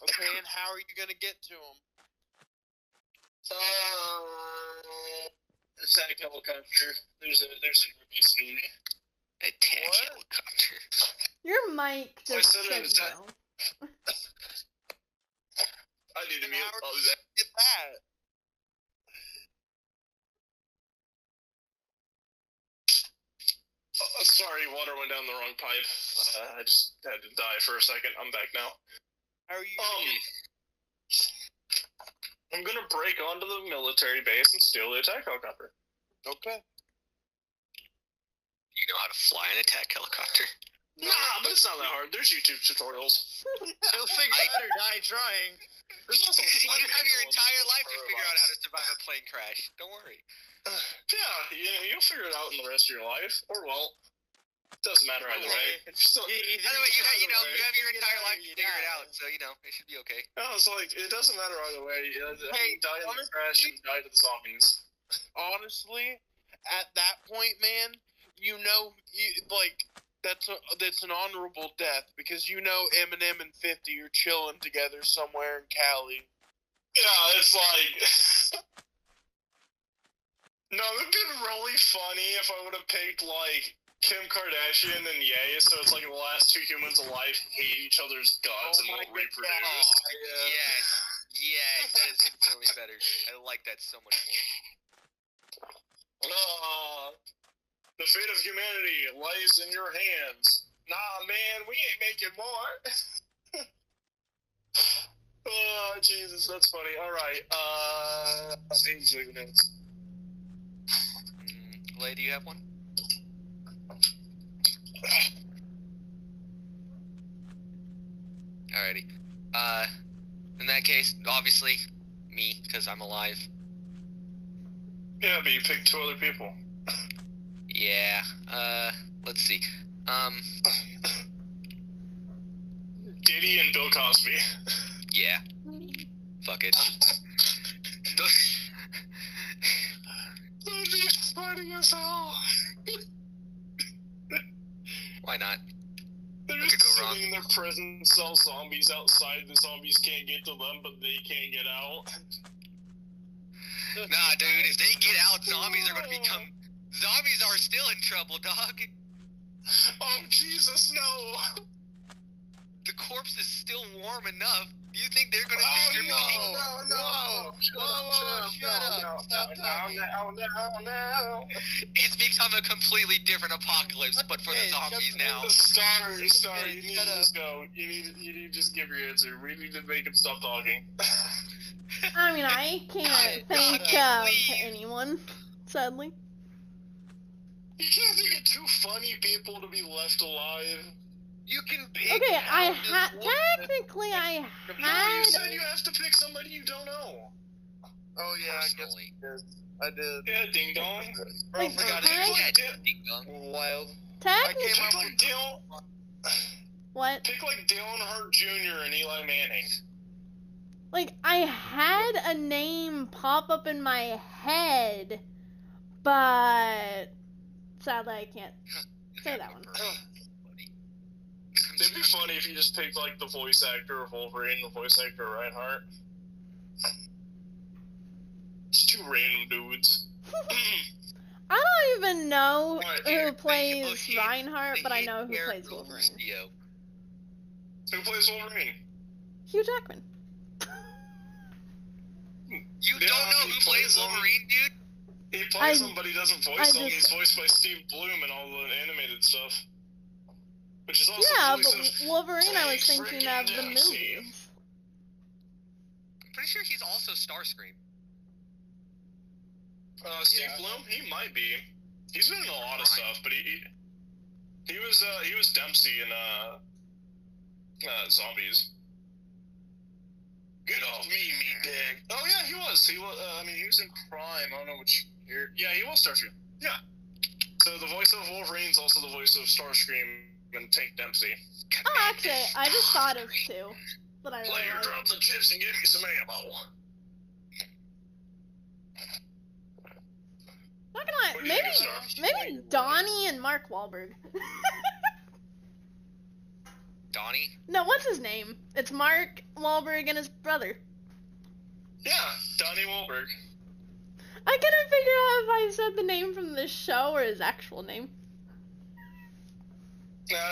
Okay, and how are you going to get to them? Attack helicopter. There's a release movie. Attack What? helicopter. Your mic I just said it was said no. I need to And mute how are all you that. going to get that? Sorry, water went down the wrong pipe. I just had to die for a second. I'm back now. How are you going to get I'm gonna break onto the military base and steal the attack helicopter. Okay. You know how to fly an attack helicopter? Nah, but it's not that hard. There's YouTube tutorials. You'll figure out or die trying. There's also You flight have your manuals entire and life to figure out how to robots. survive a plane crash. Don't worry. Yeah, you'll figure it out in the rest of your life. Or, well, it doesn't matter either way. It's still, By the way, you have your entire life to figure it out, so it should be okay. no, it's like, it doesn't matter either way. Hey, You die in the honestly- crash and you die to the zombies. Honestly, at that point, man, that's an honorable death because Eminem and 50 are chilling together somewhere in Cali. Yeah, it's like... No, it would have been really funny if I would have picked, like, Kim Kardashian and Ye, so it's like the last 2 humans alive hate each other's guts and won't reproduce. Yes, that is infinitely better. I like that so much more. The fate of humanity lies in your hands. Nah, man, we ain't making more. Oh, Jesus, that's funny. Alright, Lay, do you have one? Alrighty. In that case, obviously, me, because I'm alive. Yeah, but you picked 2 other people. Yeah, let's see. Diddy and Bill Cosby. Yeah. Fuck it. They're just funny as hell. Why not? They're What just could go wrong? sitting in their prison cell zombies outside. The zombies can't get to them, but they can't get out. Nah, dude, if they get out, zombies are zombies are still in trouble, dog. Oh, Jesus, no! The corpse is still warm enough. Do you think they're gonna Oh, take your money? no! No! It's become a completely different apocalypse, but for the Hey, zombies now. Star, you need to just go. You need to just give your answer. We need to make him stop talking. I mean, I can't think of anyone, sadly. You can't think of 2 funny people to be left alive. You can pick. Okay, I had technically I No, you had. said you have to pick somebody you don't know. Oh yeah, Personally. I did. Yeah, ding dong. Bro, Like, forgot tech- it. Yeah, ding dong. Wild. Technically, came Pick up like Dale. what? Pick like Dale Hart Jr. and Eli Manning. Like, I had a name pop up in my head, but sadly I can't say that one. It'd be funny if you just picked like the voice actor of Wolverine, the voice actor of Reinhardt. It's 2 random dudes. I don't even know Alright, who plays Bushy, Reinhardt, but I the know who hair plays girl Wolverine. Theo. Who plays Wolverine? Hugh Jackman. You Yeah, don't know he who plays plays him. Wolverine, dude? He plays I- him, but he doesn't I voice him. just- He's voiced by Steve Bloom and all the animated stuff. Which is also Yeah, the voice but of Wolverine I was Clay thinking friggin' of the Dempsey. movies. I'm pretty sure he's also Starscream. Steve Bloom, he might be. He's been in a lot of stuff, but he was Dempsey in Zombies. Get off me, meatbag. Oh yeah, he was. He was. I mean, he was in Crime. I don't know which year. Yeah, he was Starscream. Yeah. So the voice of Wolverine's also the voice of Starscream and Tank Dempsey. Oh, actually, I just thought of two. But I Player, realized. drop the chips and give me some ammo. Not gonna lie, maybe Donnie and Mark Wahlberg. Donnie? No, what's his name? It's Mark Wahlberg and his brother. Yeah, Donnie Wahlberg. I couldn't figure out if I said the name from the show or his actual name. Now,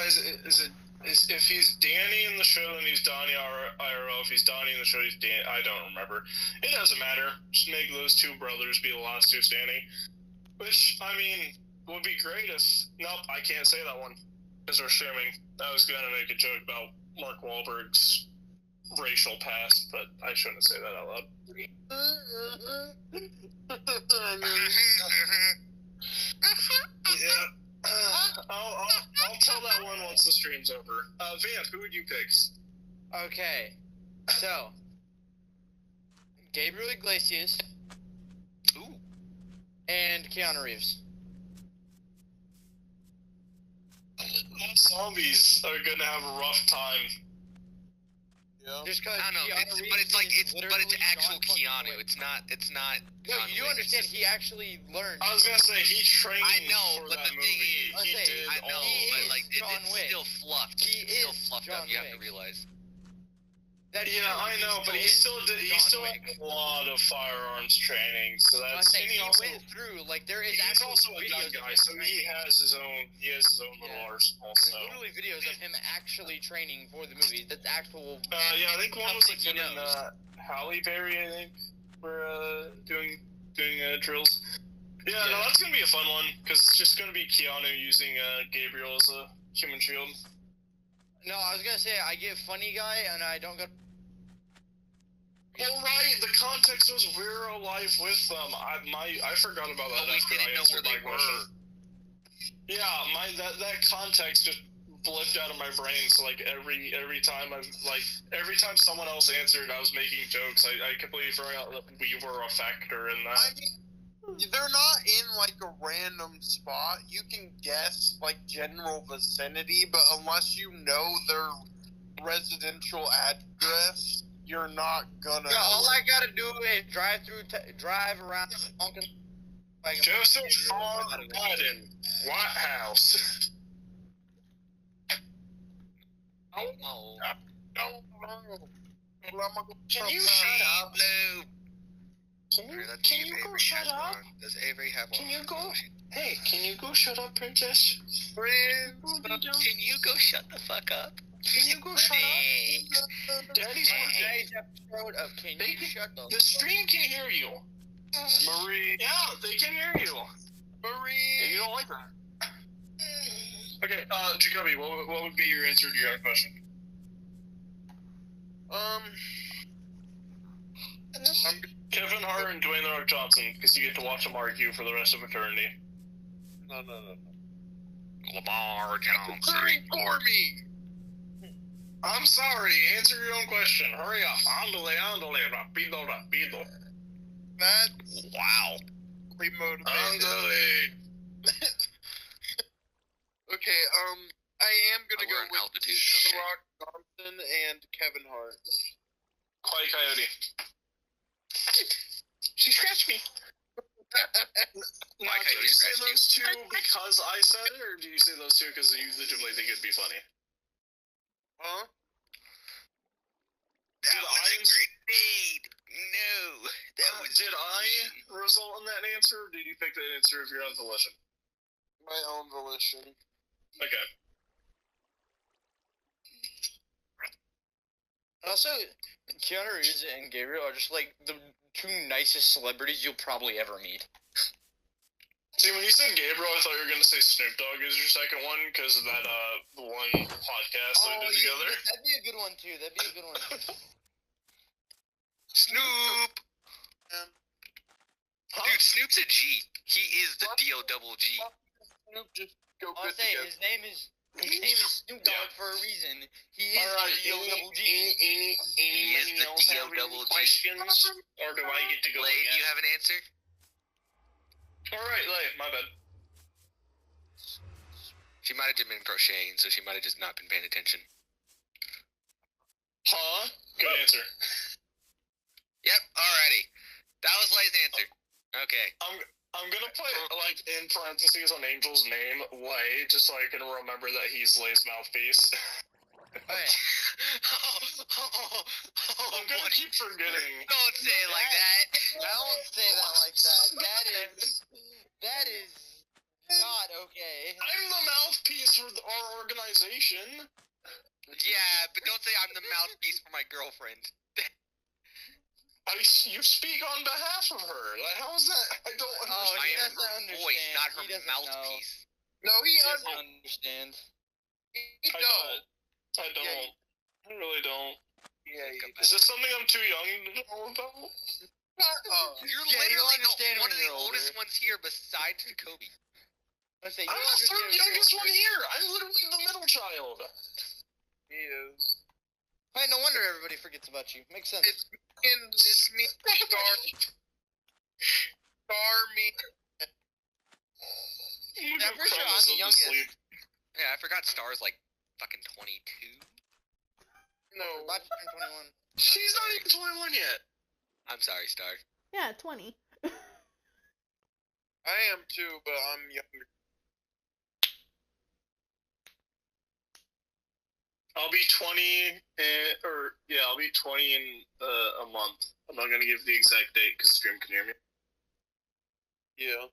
if he's Danny in the show, then he's Donnie IRL. If he's Donnie in the show, he's Danny. I don't remember. It doesn't matter. Just make those two brothers be the last two standing. Which, I mean, would be great if... Nope, I can't say that one. Because we're streaming. I was going to make a joke about Mark Wahlberg's racial past, but I shouldn't say that out loud. Yeah. I'll tell that one once the stream's over. Vamp, who would you pick? Okay, so Gabriel Iglesias. Ooh. And Keanu Reeves. Zombies are gonna have a rough time. Yeah. Just cause I don't know, but it's actual Keanu. It's not. No, you do understand. He actually learned. I was gonna say he trained. I know, for but that the movie. thing is, He did I know, all but of like it. it's still fluffed. It's still fluffed up. John You have to Wick. realize. Yeah, I know, but he still did. He still had a lot of firearms training, so I that's. think And he he also, went through like there is he's actual also a young videos of guy, him so he training. has his own. He has his own little arsenal. There's So. literally videos of him actually training for the movie. That's actual. Yeah, I think one was like He him and knows. Halle Berry. I think were doing drills. Yeah, no, that's gonna be a fun one because it's just gonna be Keanu using Gabriel as a human shield. No, I was gonna say I get funny guy and I don't go. Well, right. The context was we're alive with them. I forgot about that. But we after I didn't know answered where they my question. Yeah, that context just blipped out of my brain. So like every time every time someone else answered, I was making jokes. I completely forgot that we were a factor in that. I mean, they're not in like a random spot. You can guess like general vicinity, but unless you know their residential address, you're not gonna. Yeah, all I gotta do is drive around, honking. Joseph R. Biden, White House. Oh. Can you shut up? Can you go shut up? Does Avery have one? Can you go? Hey, can you go shut up, princess? Can you go shut the fuck up? Can you go shut up? Daddy's on Today's episode of Can You Shut the The stream can hear you. Marie. Yeah, they can hear you. Marie. You don't like that. Okay, Jacoby, what would be your answer to your question? Kevin Hart and Dwayne The Rock Johnson, because you get to watch them argue for the rest of eternity. No. Lamar Johnson. For me. I'm sorry, answer your own question. Hurry up. Andale, rapido. That's Wow. motivated. Andale. Okay, I am gonna Oh, we're go in with altitude, The okay. Rock Johnson and Kevin Hart. Quiet Coyote. She scratched me. Now, Why can't did you you say scratch those two because I said it, or did you say those two because you legitimately think it'd be funny? Huh? That was a grenade. No. That was Did I result in that answer, or did you pick that answer of your own volition? My own volition. Okay. Also, Keanu Reeves and Gabriel are just like the two nicest celebrities you'll probably ever meet. See, when you said Gabriel, I thought you were going to say Snoop Dogg is your second one because of that one podcast that we did together. That'd be a good one too. Snoop. Dude, Snoop's a G. He is the D-O-double-G. Snoop just go I'll good say together. his name is Snoop Dogg for a reason. He is Alright, the D-O-double-G. He is the D-O-double-G. Questions? Or do I get to go Lay, do again? you have an answer? Alright, Lay, my bad. She might have just been crocheting, so she might have just not been paying attention. Huh? Good answer. Yep, alrighty. That was Lay's answer. Okay. I'm gonna put, like, in parentheses on Angel's name, Lay, just so I can remember that he's Lay's mouthpiece. Okay. I'm gonna keep forgetting. Don't say it like that. I won't say that like that. That is not okay. I'm the mouthpiece for our organization. Yeah, but don't say I'm the mouthpiece for my girlfriend. You speak on behalf of her. Like, how is that? I don't Oh, understand. he I am doesn't her understand. voice, not her He doesn't mouthpiece. No, he He doesn't understand. He I don't. I don't. Yeah, I really don't. Yeah, Is this something I'm too young to know about? You're Yeah, you'll literally understand one when of the you're oldest older. ones here besides Jacoby. I say I'm you'll the understand. third youngest one here. I'm literally the middle child. He is. Hey, no wonder everybody forgets about you. Makes sense. It's me, Star, me. Yeah, I'm pretty sure I'm the youngest. Yeah, I forgot Star's like fucking 22. No, About to turn 21. She's not even 21 yet. I'm sorry, Star. Yeah, 20. I am too, but I'm younger. I'll be 20 I'll be 20 in a month. I'm not gonna give the exact date because Scream can hear me. Yeah.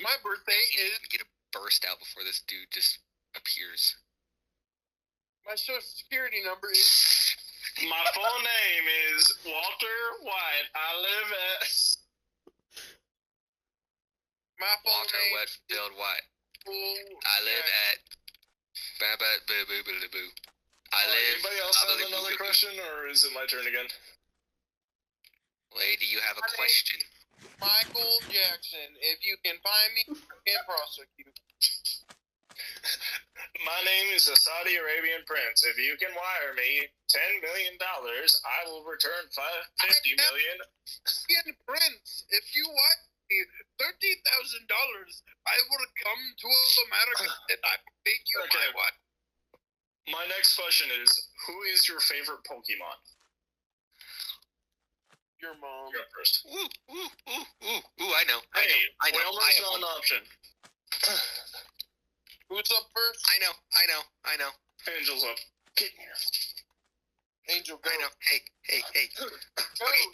My birthday is. Get a burst out before this dude just appears. My social security number is. My full name is Walter White. I live at. My full Walter name. Wetfield White. Full- I live at. Boo boo boo boo boo. I live. Anybody else have another question, or is it my turn again? Lady, you have a question. Michael Jackson. If you can find me, I can prosecute. My name is a Saudi Arabian prince. If you can wire me $10 million, I will return $50 million. Indian Prince, if you want me $30,000, I will come to America and I will make you Okay. my wife. My next question is, who is your favorite Pokemon? Your mom. You're up first. Ooh, I know. Whalmer's I have not an one. option. Who's up first? I know. Angel's up. Get here. Angel, go. I know. Hey. Go,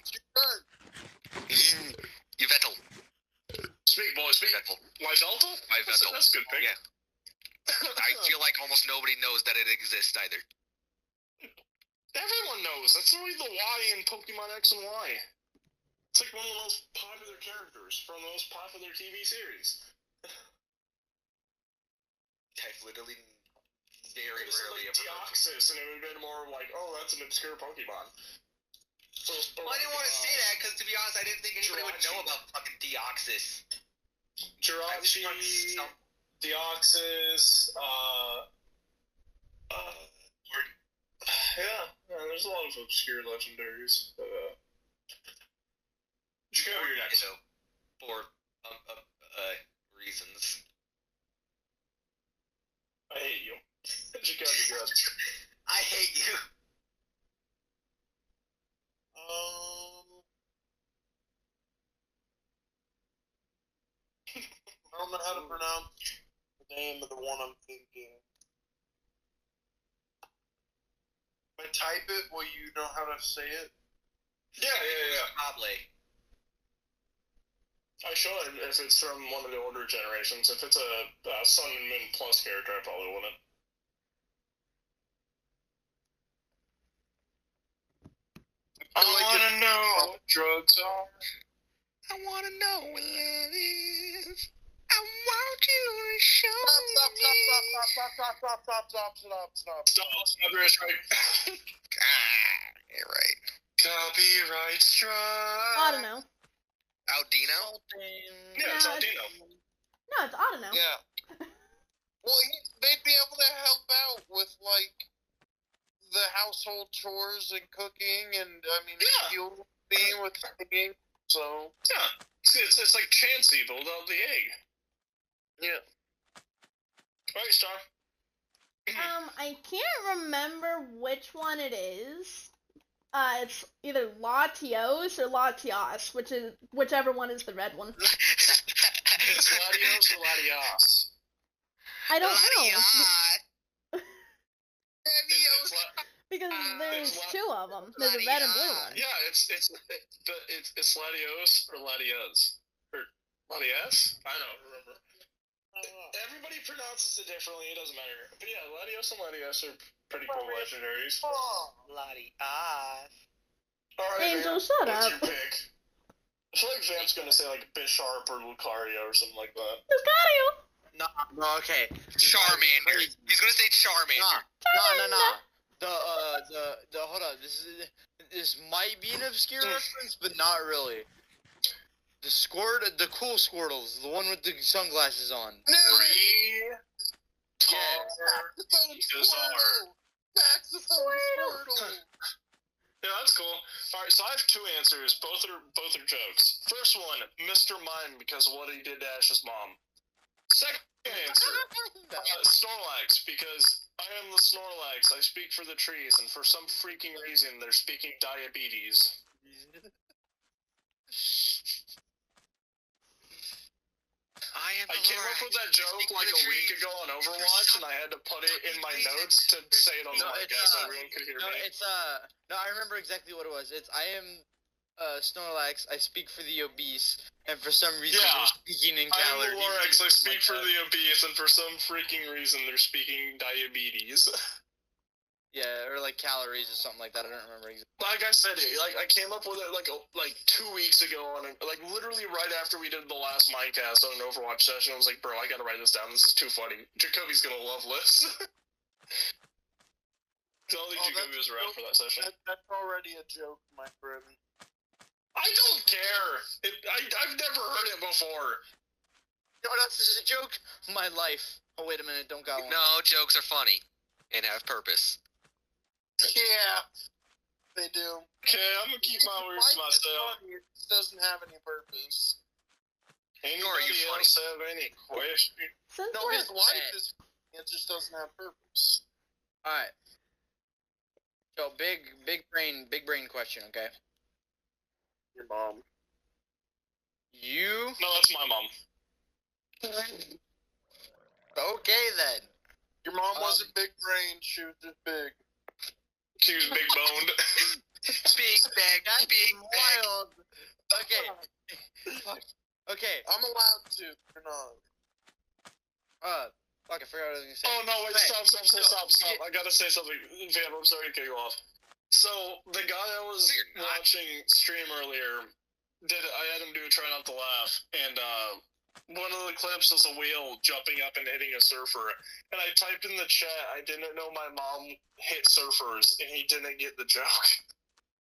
it's your turn. Yvettel. Speak, boy, speak. Yvettel. Yveltal? Yveltal. That's a good pick. Yeah. I feel like almost nobody knows that it exists either. Everyone knows. That's only the Y in Pokemon X and Y. It's like one of the most popular characters from the most popular TV series. I've literally very This is rarely like ever heard of it. Deoxys, and it would have been more like, oh, that's an obscure Pokemon. Well, I didn't want to say that because, to be honest, I didn't think anybody would know about fucking Deoxys. Jirachi, Deoxys, yeah, there's a lot of obscure legendaries. Jacob, you're next. You know, for reasons. I hate you. Jacob, you're good. I hate you. I don't know how to pronounce the name of the one I'm thinking. If I type it, will you know how to say it? Yeah. Probably. I should, if it's from one of the older generations. If it's a Sun and Moon Plus character, I probably wouldn't. I wanna know what drugs are. I wanna know what love is. I want you to show Stop, me. stop. Stop, you're right. You're right. Copyright strike. I don't know. Aldino? Yeah, it's No, Aldino. No, it's I don't know. Yeah. Well, they'd be able to help out with, like, the household chores and cooking, and, I mean, Yeah. you'll be with cooking, so... Yeah. It's like Chansey, but without the egg. Yeah. Right, Star? I can't remember which one it is. It's either Latios or Latias, whichever one is the red one. It's Latios or Latias. I don't know. It's Because there's it's two of them. There's a red and blue one. yeah, it's Latios or Latias. Or Latias? I don't remember. Everybody pronounces it differently, it doesn't matter. But yeah, Latios and Latias are pretty cool legendaries. Latias. Alright, Angel, Vamp, shut what's up. your pick? I feel like Vamp's gonna say like Bisharp or Lucario or something like that. Lucario! No, okay. Charmander. He's gonna say Charmander. The hold on. This might be an obscure reference, but not really. The cool Squirtles, the one with the sunglasses on. Three. Squirtle! Yeah, that's cool. Alright, so I have two answers. Both are jokes. First one, Mr. Mime, because of what he did to Ash's mom. Second answer, Snorlax, because I am the Snorlax. I speak for the trees, and for some freaking reason, they're speaking diabetes. I came up with that joke like a week ago on Overwatch, and I had to put it in my notes to say it on the podcast so everyone could hear me. I remember exactly what it was. I am Snorlax. I speak for the obese, and for some reason they're speaking in calories. I'm Lorax. I speak for the obese, and for some freaking reason they're speaking diabetes. Yeah, or like calories or something like that. I don't remember exactly. Like I said, I came up with it like 2 weeks ago like literally right after we did the last Minecast on an Overwatch session. I was like, bro, I gotta write this down. This is too funny. Jacoby's gonna love this. I don't think Jacoby was around for that session. That's already a joke, my friend. I don't care. I've never heard it before. No, that's just a joke. My life. Oh, wait a minute. Don't got one. No, jokes are funny and have purpose. Yeah, they do. Okay, I'm gonna keep my words to myself. It doesn't have any purpose. Anybody else have any questions? No, his life is. It just doesn't have purpose. All right. So big brain question. Okay. Your mom. No, that's my mom. Okay then. Your mom wasn't big brain. She was just big. She was big boned. Big bag, big bag. Wild. Okay. Okay. I'm allowed to. You're not. Fuck, I forgot what I was gonna say. Oh no, wait, stop. I gotta say something. Vamp, I'm sorry to cut you off. So, the guy I was watching stream earlier, I had him do a try not to laugh, and one of the clips was a whale jumping up and hitting a surfer. And I typed in the chat, I didn't know my mom hit surfers, and he didn't get the joke.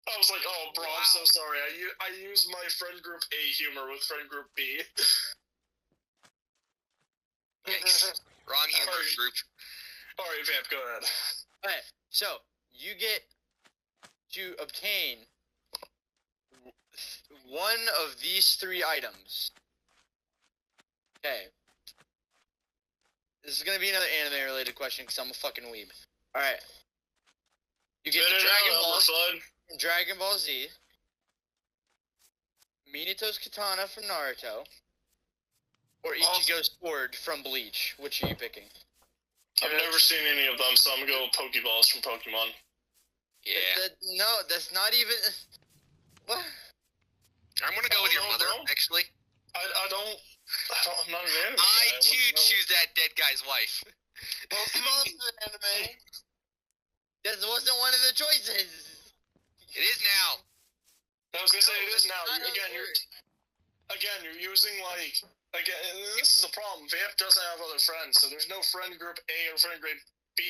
I was like, oh, bro, I'm so sorry. I used my friend group A humor with friend group B. Yikes. Wrong humor group. Alright, Vamp, go ahead. Alright, so you get to obtain one of these three items. Okay. This is gonna be another anime-related question because I'm a fucking weeb. Alright. You get the Dragon Ball Z, Minato's Katana from Naruto, or Ichigo's Sword from Bleach. Which are you picking? I've never seen any of them, so I'm gonna go with Pokeballs from Pokemon. Yeah. No, that's not even... What? I'm gonna go with your mother, actually. I'm not an anime I guy. too choose that dead guy's wife. Pokemon's an anime. That wasn't one of the choices. It is now. I was gonna say it is now. You're using this is the problem. Vamp doesn't have other friends, so there's no friend group A or friend group B.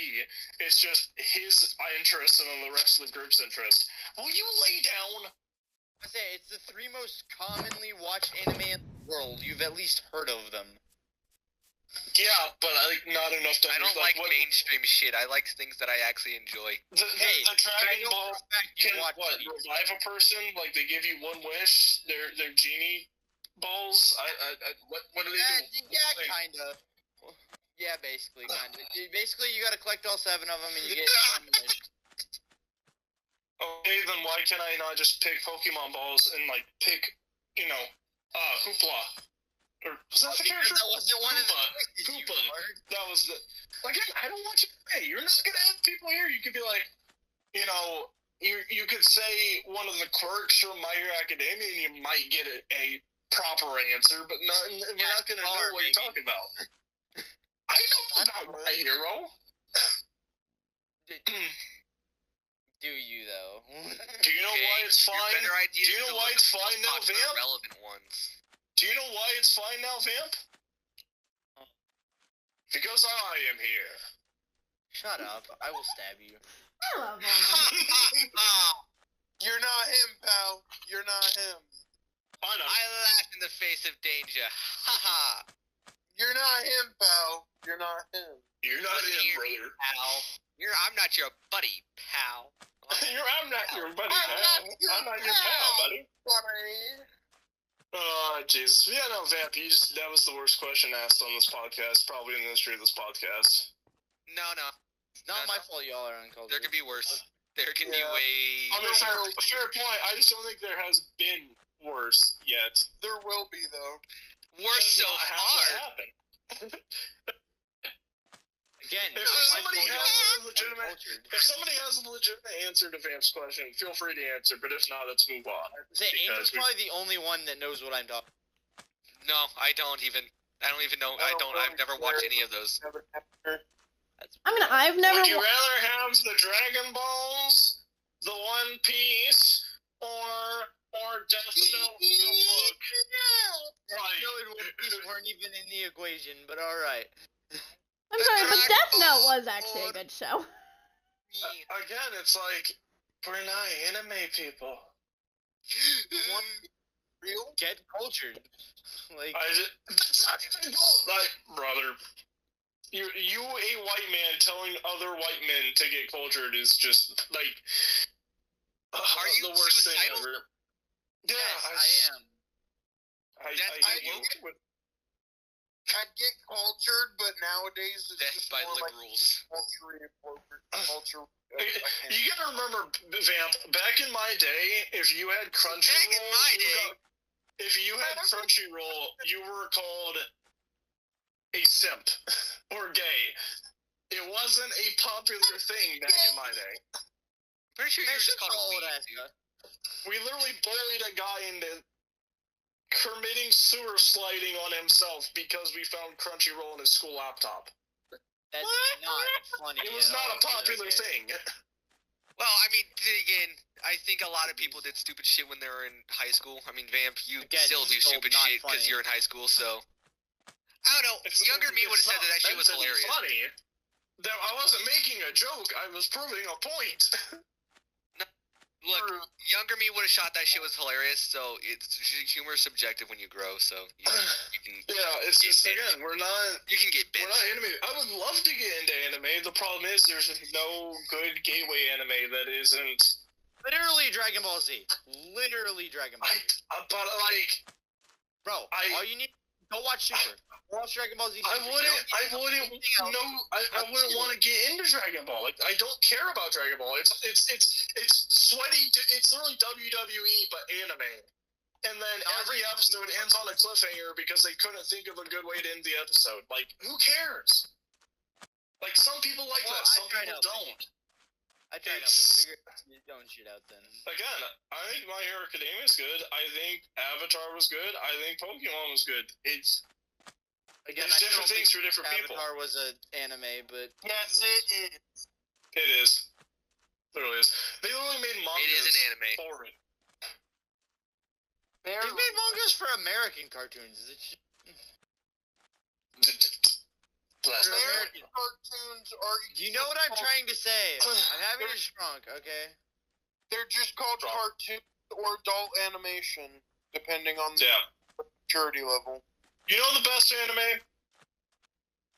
It's just his interest and then the rest of the group's interest. Will you lay down? I say it's the 3 most commonly watched anime in the world. You've at least heard of them. Yeah, but not enough to. I don't like mainstream shit. I like things that I actually enjoy. The Dragon Ball can watch these. revive a person? Like they give you one wish? They're genie balls? What do they do? Yeah, kinda. Yeah, basically, kinda. Basically, you gotta collect all 7 of them and you get one wish. Okay, then why can I not just pick Pokemon balls and like pick, Hoopla? Or was that the character? That wasn't one of the choices you Hoopa. heard. That was the. Again, I don't want you to pay. You're not gonna have people here. You could be like, you could say one of the quirks from My Hero Academia, and you might get a proper answer, but we're not gonna know what you're talking about. I know about My Hero. Do you though? Do you know why it's fine? Do you know why it's fine now, Vamp? Relevant ones. Do you know why it's fine now, Vamp? Because I am here. Shut up! I will stab you. I love him. You're not him, pal. You're not him. I know. I laughed in the face of danger. Ha You're not him, pal. You're not him. You're not him, brother. pal. I'm not your buddy, pal. I'm not your buddy, pal. I'm not your pal, buddy. Oh, Jesus. Yeah, no, Vamp, that was the worst question asked on this podcast, probably in the history of this podcast. No. It's not my fault y'all are uncultured. There can be worse. There can be way... I mean, fair point. I just don't think there has been worse yet. There will be, though. Worse so far. Happen. Again, If somebody has a legitimate answer to Vamp's question, feel free to answer, but if not, let's move on. Angel's probably the only one that knows what I'm talking about. No, I don't even know. I've never watched any of those. I've never. Would you rather have the Dragon Balls, the One Piece, or Death Note? Weren't even in the equation, but alright. I'm sorry, but Death Note was actually a good show. Again, it's like, we're not anime people. Real? Get cultured. That's not even brother. You a white man telling other white men to get cultured is just, Are you the worst suicidal? thing ever. Yeah, Yes, I am. I'd get cultured, but nowadays it's Death just by more liberals. culture. You gotta remember, Vamp, back in my day, if you had Crunchyroll, you were called a simp or gay. It wasn't a popular thing back in my day. Pretty sure you're just called a weed, dude. We literally bullied a guy into committing sewer sliding on himself because we found Crunchyroll in his school laptop. That's not funny. It was not a popular thing. Well, I mean, again, I think a lot of people did stupid shit when they were in high school. I mean, Vamp, you still do stupid shit because you're in high school, so... I don't know. Younger me would have said that shit was hilarious. Funny. I wasn't making a joke. I was proving a point. Look, younger me would have shot that shit was hilarious, so humor is subjective when you grow, so you can... Yeah, it's just, again, you can get bit. We're not anime. I would love to get into anime. The problem is there's no good gateway anime that isn't... Literally Dragon Ball Z. Literally Dragon Ball Z. Bro, all you need... Go watch Super. Watch Dragon Ball Z. I wouldn't want to get into Dragon Ball. I don't care about Dragon Ball. It's sweaty. It's literally WWE but anime. And then every episode ends on a cliffhanger because they couldn't think of a good way to end the episode. Who cares? Some people like that. Some people don't. I tried to figure you don't shoot out then. Again, I think My Hero Academia is good. I think Avatar was good. I think Pokemon was good. It's different things for different people. Avatar was an anime, but Yes, it is. It is. Literally is. They literally made mangas. It is an anime. For it. They've made mangas for American cartoons. American cartoons are... You know what I'm trying to say. I'm having a shrunk, okay? They're just called cartoon or adult animation, depending on the maturity level. You know the best anime?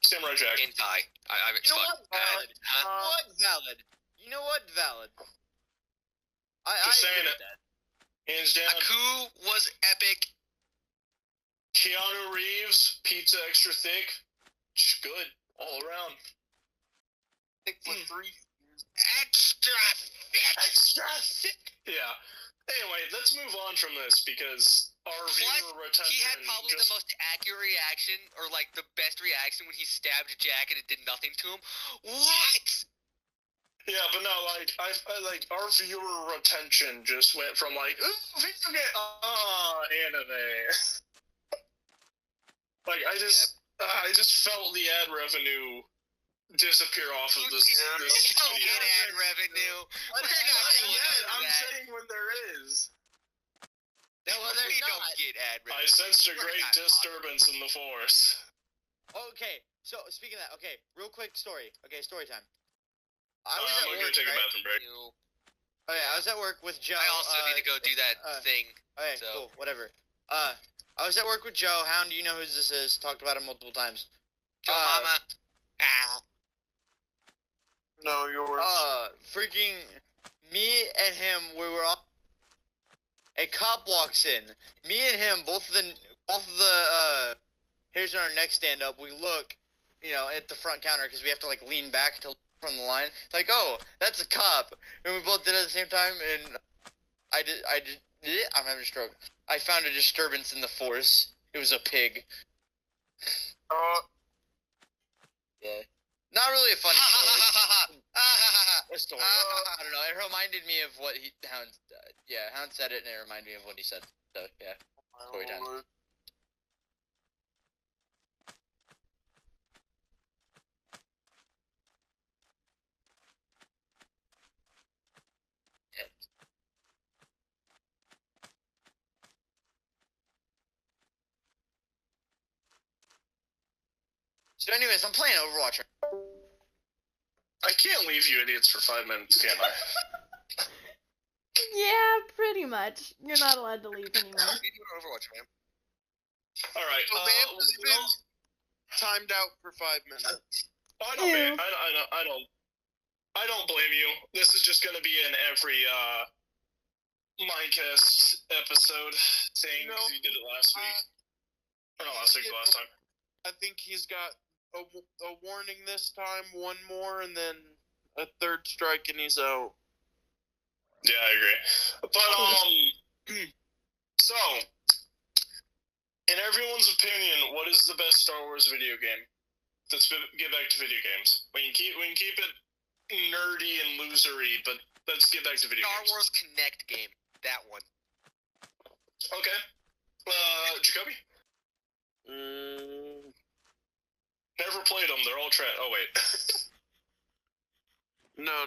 Samurai Jack. Hentai. I'm You know what? Valid. Huh? Valid. You know what? Valid. Just saying agree it. with that. Hands down. Aku was epic. Keanu Reeves, pizza extra thick. Just good all around. Thick for 3. Extra thick. Extra thick. Yeah. Anyway, let's move on from this because our viewer retention. He had probably the most accurate reaction, or like the best reaction when he stabbed Jack and it did nothing to him. What? Yeah, but no, like I like our viewer retention just went from like video game anime. Like I just felt the ad revenue disappear off of this. We don't get ad revenue. We're not yet. I'm that. saying when there is. No, well, We there's don't not. get ad revenue. I sensed a We're great not disturbance in the force. Okay, so speaking of that, okay, real quick story. Okay, story time. I I'm was at gonna work, take a right? bathroom break. Oh yeah, I was at work with Joe. I also need to go do that thing. Okay, so. cool, whatever. I was at work with Joe. Hound, you know who this is? Talked about him multiple times. Joe Mama. Ow. No, yours. Freaking me and him, we were on. A cop walks in. Me and him, both of the hairs on our neck stand up. We look, at the front counter because we have to like lean back to from the line. Like, oh, that's a cop, and we both did it at the same time. And I'm having a stroke. I found a disturbance in the force. It was a pig. Yeah. Not really a funny story. A story. I don't know. It reminded me of what Hound said it, and it reminded me of what he said. So yeah, story time. So anyways, I'm playing Overwatch. I can't leave you idiots for 5 minutes, can I? Yeah, pretty much. You're not allowed to leave anymore. What are you doing Overwatch, man? Alright, So Vamp has been timed out for 5 minutes. I know, man. I don't blame you. This is just gonna be in every Minecast episode thing. No, you did it last week. Or not last week, but last time. I think he's got a warning this time, one more, and then a third strike, and he's out. Yeah, I agree. But so in everyone's opinion, what is the best Star Wars video game? Let's get back to video games. We can keep it nerdy and losery, but let's get back to video games. Star Wars Connect game. That one. Okay. Jacoby? Never played them. They're all Oh, wait. No.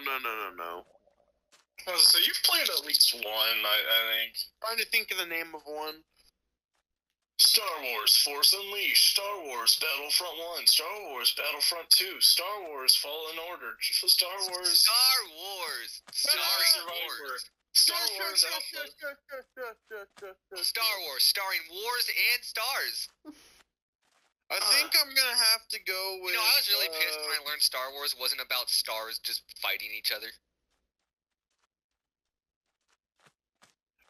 So you've played at least one, I think. Trying to think of the name of one. Star Wars Force Unleashed, Star Wars Battlefront 1, Star Wars Battlefront 2, Star Wars Fallen Order, Star Wars... Star Wars Outlaws. Star Wars, starring wars and stars. I think I'm gonna have to go with... I was really pissed when I learned Star Wars wasn't about stars just fighting each other.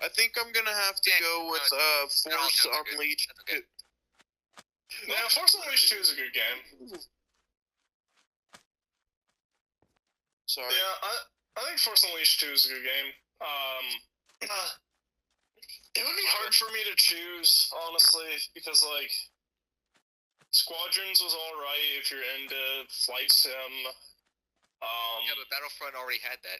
I think I'm gonna have to go with Force Unleashed. Okay. Yeah, Force Unleashed 2 is a good game. Sorry. Yeah, I think Force Unleashed 2 is a good game. It would be hard for me to choose, honestly, because, like, Squadrons was alright if you're into flight sim. Yeah, but Battlefront already had that.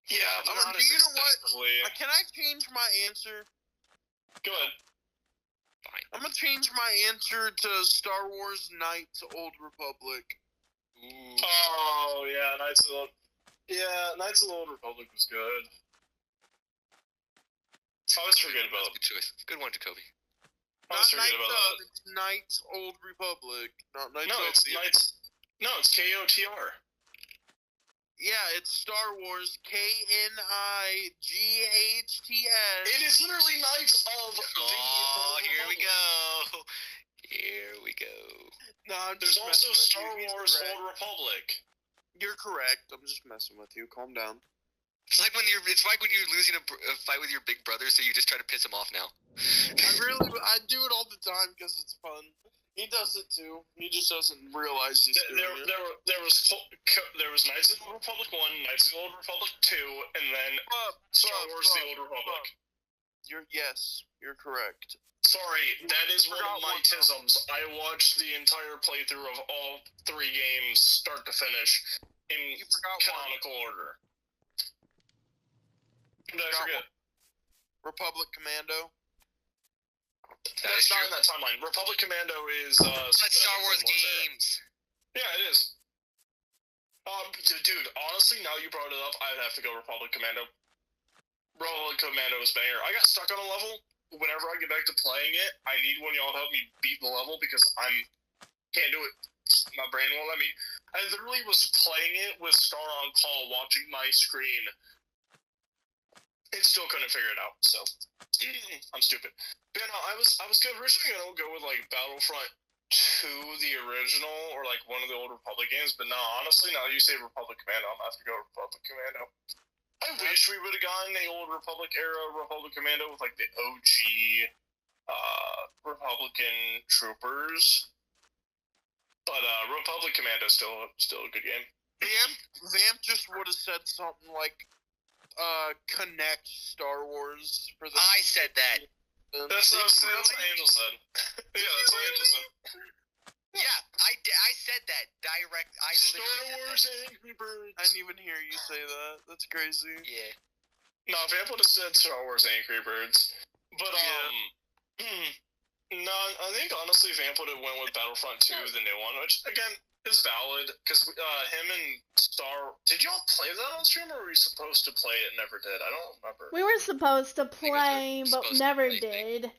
Yeah, but not do you know what? extensively. Can I change my answer? Go ahead. Fine. I'm gonna change my answer to Star Wars Knights Old Republic. Ooh. Oh, yeah, Knights of the Old Republic was good. I always forget about it. Good choice. Good one, Jacoby. I Not always forget Knights about of, that. it's Knights Old Republic. Not Knights No, of it's the... Knights. No, it's KOTR. Yeah, it's Star Wars KNIGHTS. It is literally Knights of the Oh, Old here we Republic. go. Here we go. No, I'm There's just also messing Star with you. He's Wars correct. Old Republic. You're correct. I'm just messing with you. Calm down. It's like when you're losing a fight with your big brother, so you just try to piss him off now. I do it all the time because it's fun. He does it too. He just doesn't realize he's doing it. There was Knights of the Old Republic 1, Knights of the Old Republic 2, and then Star Wars The Old Republic. You're correct. Sorry, that is one of my Forgot one. tisms. I watched the entire playthrough of all 3 games, start to finish, in You forgot one. canonical order. What did I forget? Republic Commando. That's not in that timeline. Republic Commando is That's Star Wars games. Yeah, it is. Dude, honestly, now you brought it up, I'd have to go Republic Commando. Republic Commando is banger. I got stuck on a level. Whenever I get back to playing it, I need one of y'all to help me beat the level because can't do it. My brain won't let me. I literally was playing it with Star on call, watching my screen. It still couldn't figure it out, so I'm stupid. But no, I was originally gonna go with like Battlefront 2, the original, or like one of the old Republic games. But no, honestly, now you say Republic Commando, I'm gonna have to go Republic Commando. I wish we would have gotten the old Republic era Republic Commando with like the OG Republican troopers. But Republic Commando is still a good game. Vamp just would have said something like connect Star Wars for the. I said that. That's what Angel said. Yeah, that's what Angel said. Yeah, I said that direct. I Star literally Wars said that. Angry Birds. I didn't even hear you say that. That's crazy. Yeah. No, Vamp would have said Star Wars Angry Birds. But no, I think honestly Vamp would have went with Battlefront 2, the new one, which again is valid because him and Star. Did y'all play that on stream, or were you supposed to play it and never did? I don't remember. We were supposed to play, but supposed to never play, did.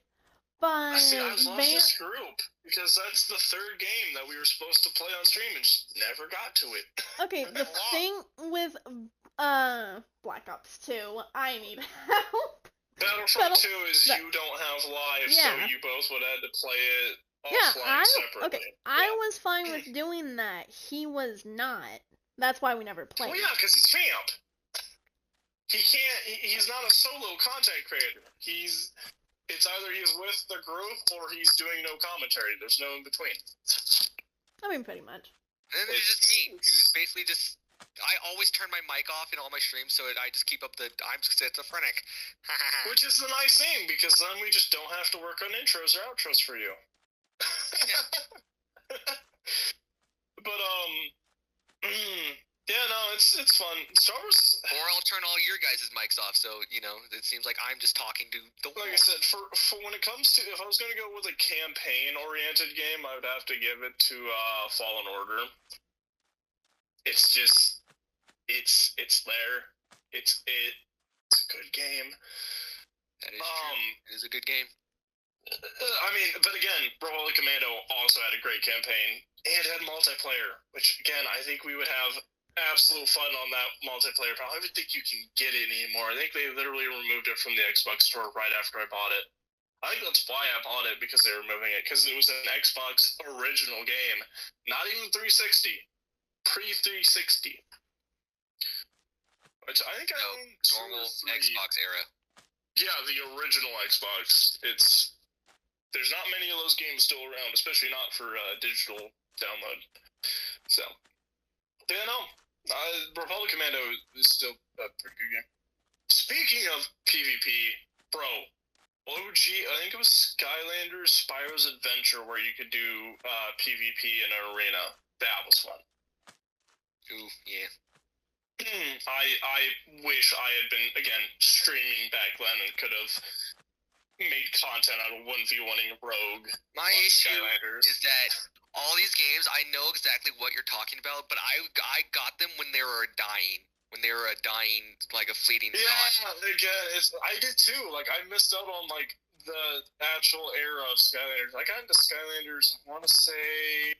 But See, I lost this group because that's the 3rd game that we were supposed to play on stream and just never got to it. okay, the thing with Black Ops 2, I need help. Battlefront 2 is you don't have live, so Yeah. you both would have to play it Yeah, offline separately. okay, I was fine with doing that. He was not. That's why we never played. Well, yeah, because he's Vamp. He's not a solo content creator. It's either he's with the group or he's doing no commentary. There's no in between. I mean, pretty much. And then there's just me, who's basically just. I always turn my mic off in all my streams, so I just keep up I'm schizophrenic. Which is the nice thing, because then we just don't have to work on intros or outros for you. But, yeah, no, it's fun. Star Wars. Or I'll turn all your guys' mics off, so, it seems like I'm just talking to the wall. Like I said, for when it comes to, if I was going to go with a campaign-oriented game, I would have to give it to Fallen Order. It's just, it's there. It's a good game. That is true. It is a good game. I mean, but again, Republic Commando also had a great campaign and had multiplayer, which again, I think we would have absolute fun on that multiplayer. I don't even think you can get it anymore. I think they literally removed it from the Xbox store right after I bought it. I think that's why I bought it, because they were removing it, because it was an Xbox original game, not even 360, pre-360. Which I think I own normal 2 or 3. Xbox era. Yeah, the original Xbox. There's not many of those games still around, especially not for digital download. So, yeah, no. Republic Commando is still a pretty good game. Speaking of PvP, bro, OG, I think it was Skylanders Spyro's Adventure where you could do PvP in an arena. That was fun. Ooh, yeah. I wish I had been, again, streaming back then and could have made content out of 1v1ing Rogue. My issue Skylanders. is that all these games, I know exactly what you're talking about, but I got them when they were dying. When they were like a fleeting thought. Yeah, again, I did too. Like, I missed out on, like, the actual era of Skylanders. I got into Skylanders, I want to say,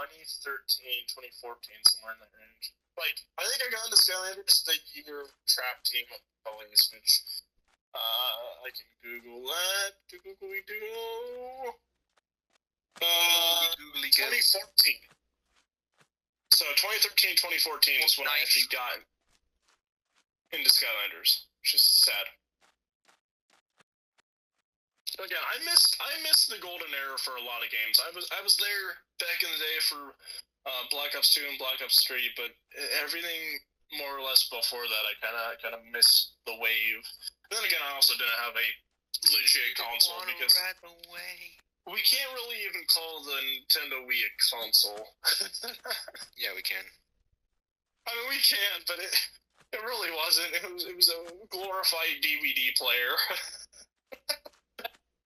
2013, 2014, somewhere in that range. Like, I think I got into Skylanders the year Trap Team released, which, I can Google that. Googly doo. 2014. So 2013, 2014 is when I actually got into Skylanders, which is sad. Again, I missed the golden era for a lot of games. I was there back in the day for Black Ops 2 and Black Ops 3, but everything more or less before that, I kind of missed the wave. And then again, I also didn't have a legit console because we can't really even call the Nintendo Wii a console. Yeah, we can. I mean, we can, but it really wasn't. It was a glorified DVD player.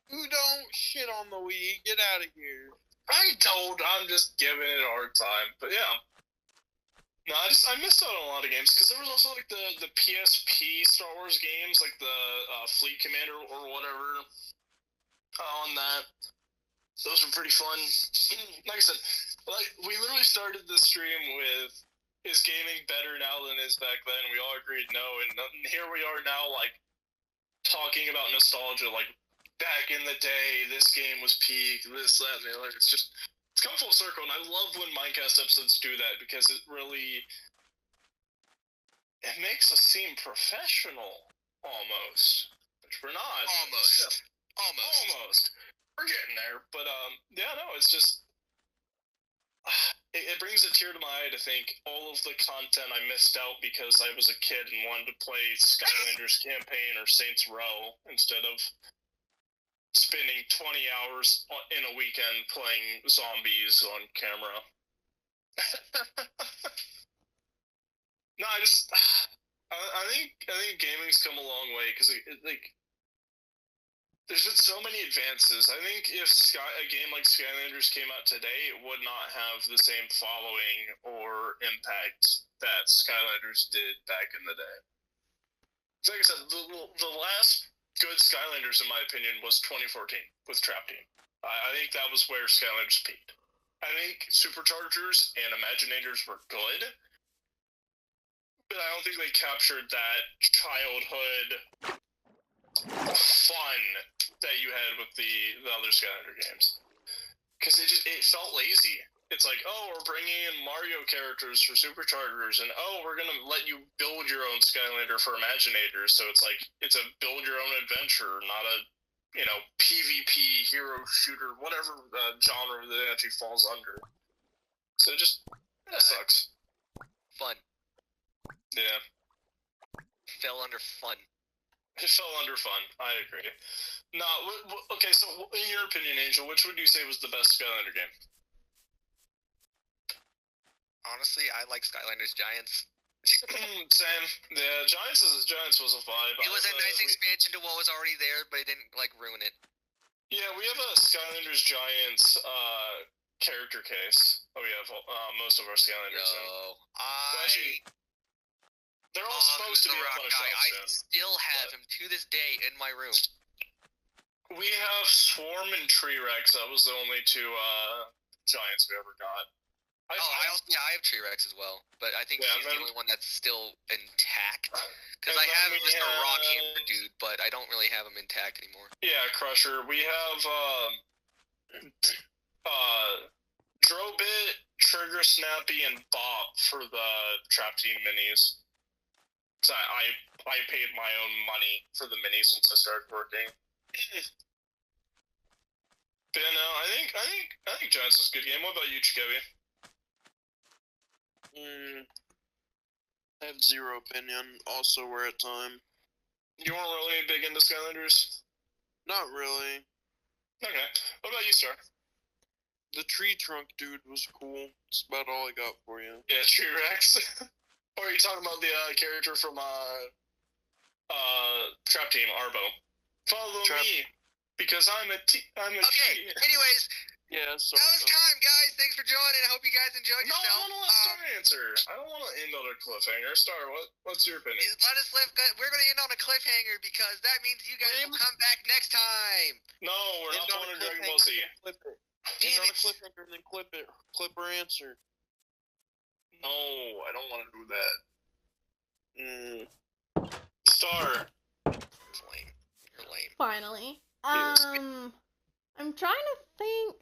Who don't shit on the Wii? Get out of here. I don't. I'm just giving it a hard time. But yeah. No, I missed out on a lot of games because there was also like the PSP Star Wars games, like the Fleet Commander or whatever on that. Those were pretty fun. Like I said, like we literally started the stream with, is gaming better now than it is back then? We all agreed no, and here we are now, like talking about nostalgia, like back in the day, this game was peak, this, that, and the other. It's come full circle, and I love when Minecast episodes do that because it makes us seem professional, almost, which we're not. Almost. We're getting there, but yeah, no, it's just it brings a tear to my eye to think all of the content I missed out because I was a kid and wanted to play Skylanders Campaign or Saints Row instead of spending 20 hours in a weekend playing zombies on camera. No, I think gaming's come a long way because there's been so many advances. I think if a game like Skylanders came out today, it would not have the same following or impact that Skylanders did back in the day. Like I said, the last good Skylanders, in my opinion, was 2014 with Trap Team. I think that was where Skylanders peaked. I think Superchargers and Imaginators were good, but I don't think they captured that childhood fun that you had with the other Skylander games. Because it felt lazy. It's like, oh, we're bringing in Mario characters for Superchargers, and oh, we're going to let you build your own Skylander for Imaginators. So it's like, it's a build your own adventure, not a, PvP, hero shooter, whatever genre that it actually falls under. So it just, that sucks. Fun. Yeah. Fell under fun. It fell under fun. I agree. No, okay, so in your opinion, Angel, which would you say was the best Skylander game? Honestly, I like Skylanders Giants. Same. Yeah, Giants was a vibe. It was a nice expansion to what was already there, but it didn't, ruin it. Yeah, we have a Skylanders Giants character case. We have most of our Skylanders in. Actually, they're all supposed to be up on a shelf soon. I still have him to this day in my room. We have Swarm and Tree Rex. That was the only two Giants we ever got. I have Tree Rex as well, but I think he's the only one that's still intact. Because I have Mr. Rockhammer dude, but I don't really have him intact anymore. Yeah, Crusher. We have Drobit, Trigger Snappy, and Bop for the Trap Team minis. Because I paid my own money for the minis once I started working. But yeah, no, I think Giants is a good game. What about you, Jacoby? I have zero opinion. Also, we're at time. You weren't really big into Skylanders? Not really. Okay. What about you, Star? The tree trunk dude was cool. That's about all I got for you. Yeah, Tree Rex. Or are you talking about the character from Trap Team, Arbo? Follow me, because I'm a tree. Anyways. Yeah, so that was time, guys. Thanks for joining. I hope you guys enjoyed yourself. No, I want to let Star answer. I don't want to end on a cliffhanger. Star, what's your opinion? We're going to end on a cliffhanger because that means you guys will come back next time. No, we're not going to Dragon Ball Z. And on a cliffhanger, and then clip her answer. No, I don't want to do that. Star. It's lame. You're lame. Finally. I'm trying to think.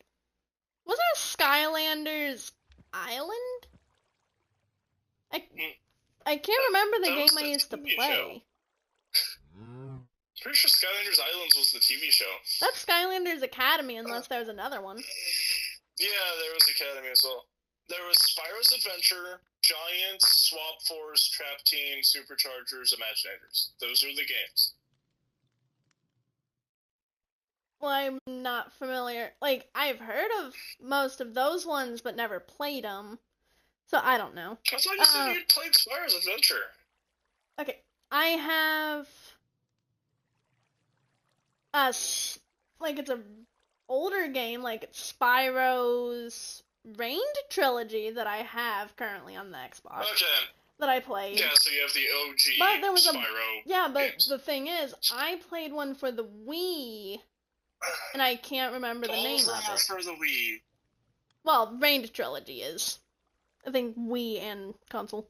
Was there a Skylanders Island? I can't remember the That game was I the used to TV play. Pretty sure Skylanders Islands was the TV show. That's Skylanders Academy, unless there's another one. Yeah, there was Academy as well. There was Spyro's Adventure, Giants, Swap Force, Trap Team, Superchargers, Imaginators. Those are the games. Well, I'm not familiar. Like, I've heard of most of those ones, but never played them. So, I don't know. I thought you said you played Spyro's Adventure. Okay, I have... like, it's a older game, like Spyro's Reigned trilogy that I have currently on the Xbox. Okay. That I played. Yeah, so you have the OG But there was Spyro Yeah, but games. the thing is, I played one for the Wii, and I can't remember the name of it. For the Wii. Well, Reigned trilogy is. I think Wii and console,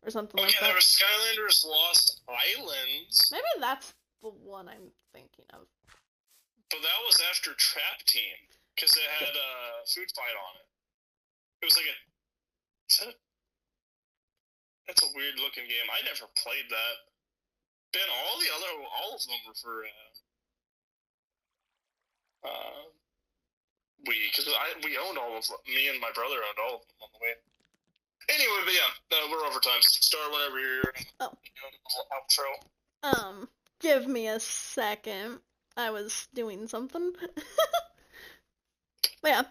or something like Okay, that. there was Skylanders Lost Islands, Maybe that's the one I'm thinking of. but that was after Trap Team, because it had a food fight on it. It was like a... That's a weird looking game. I never played that. Ben, all of them were for Wii, because we owned all of them. Me and my brother owned all of them on the way. Anyway, but yeah, we're over time. Start whenever you're doing a little outro. Give me a second. I was doing something. But yeah.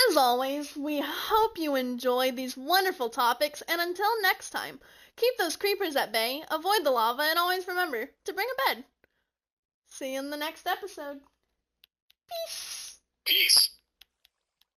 As always, we hope you enjoyed these wonderful topics, and until next time, keep those creepers at bay, avoid the lava, and always remember to bring a bed. See you in the next episode. Peace! Peace.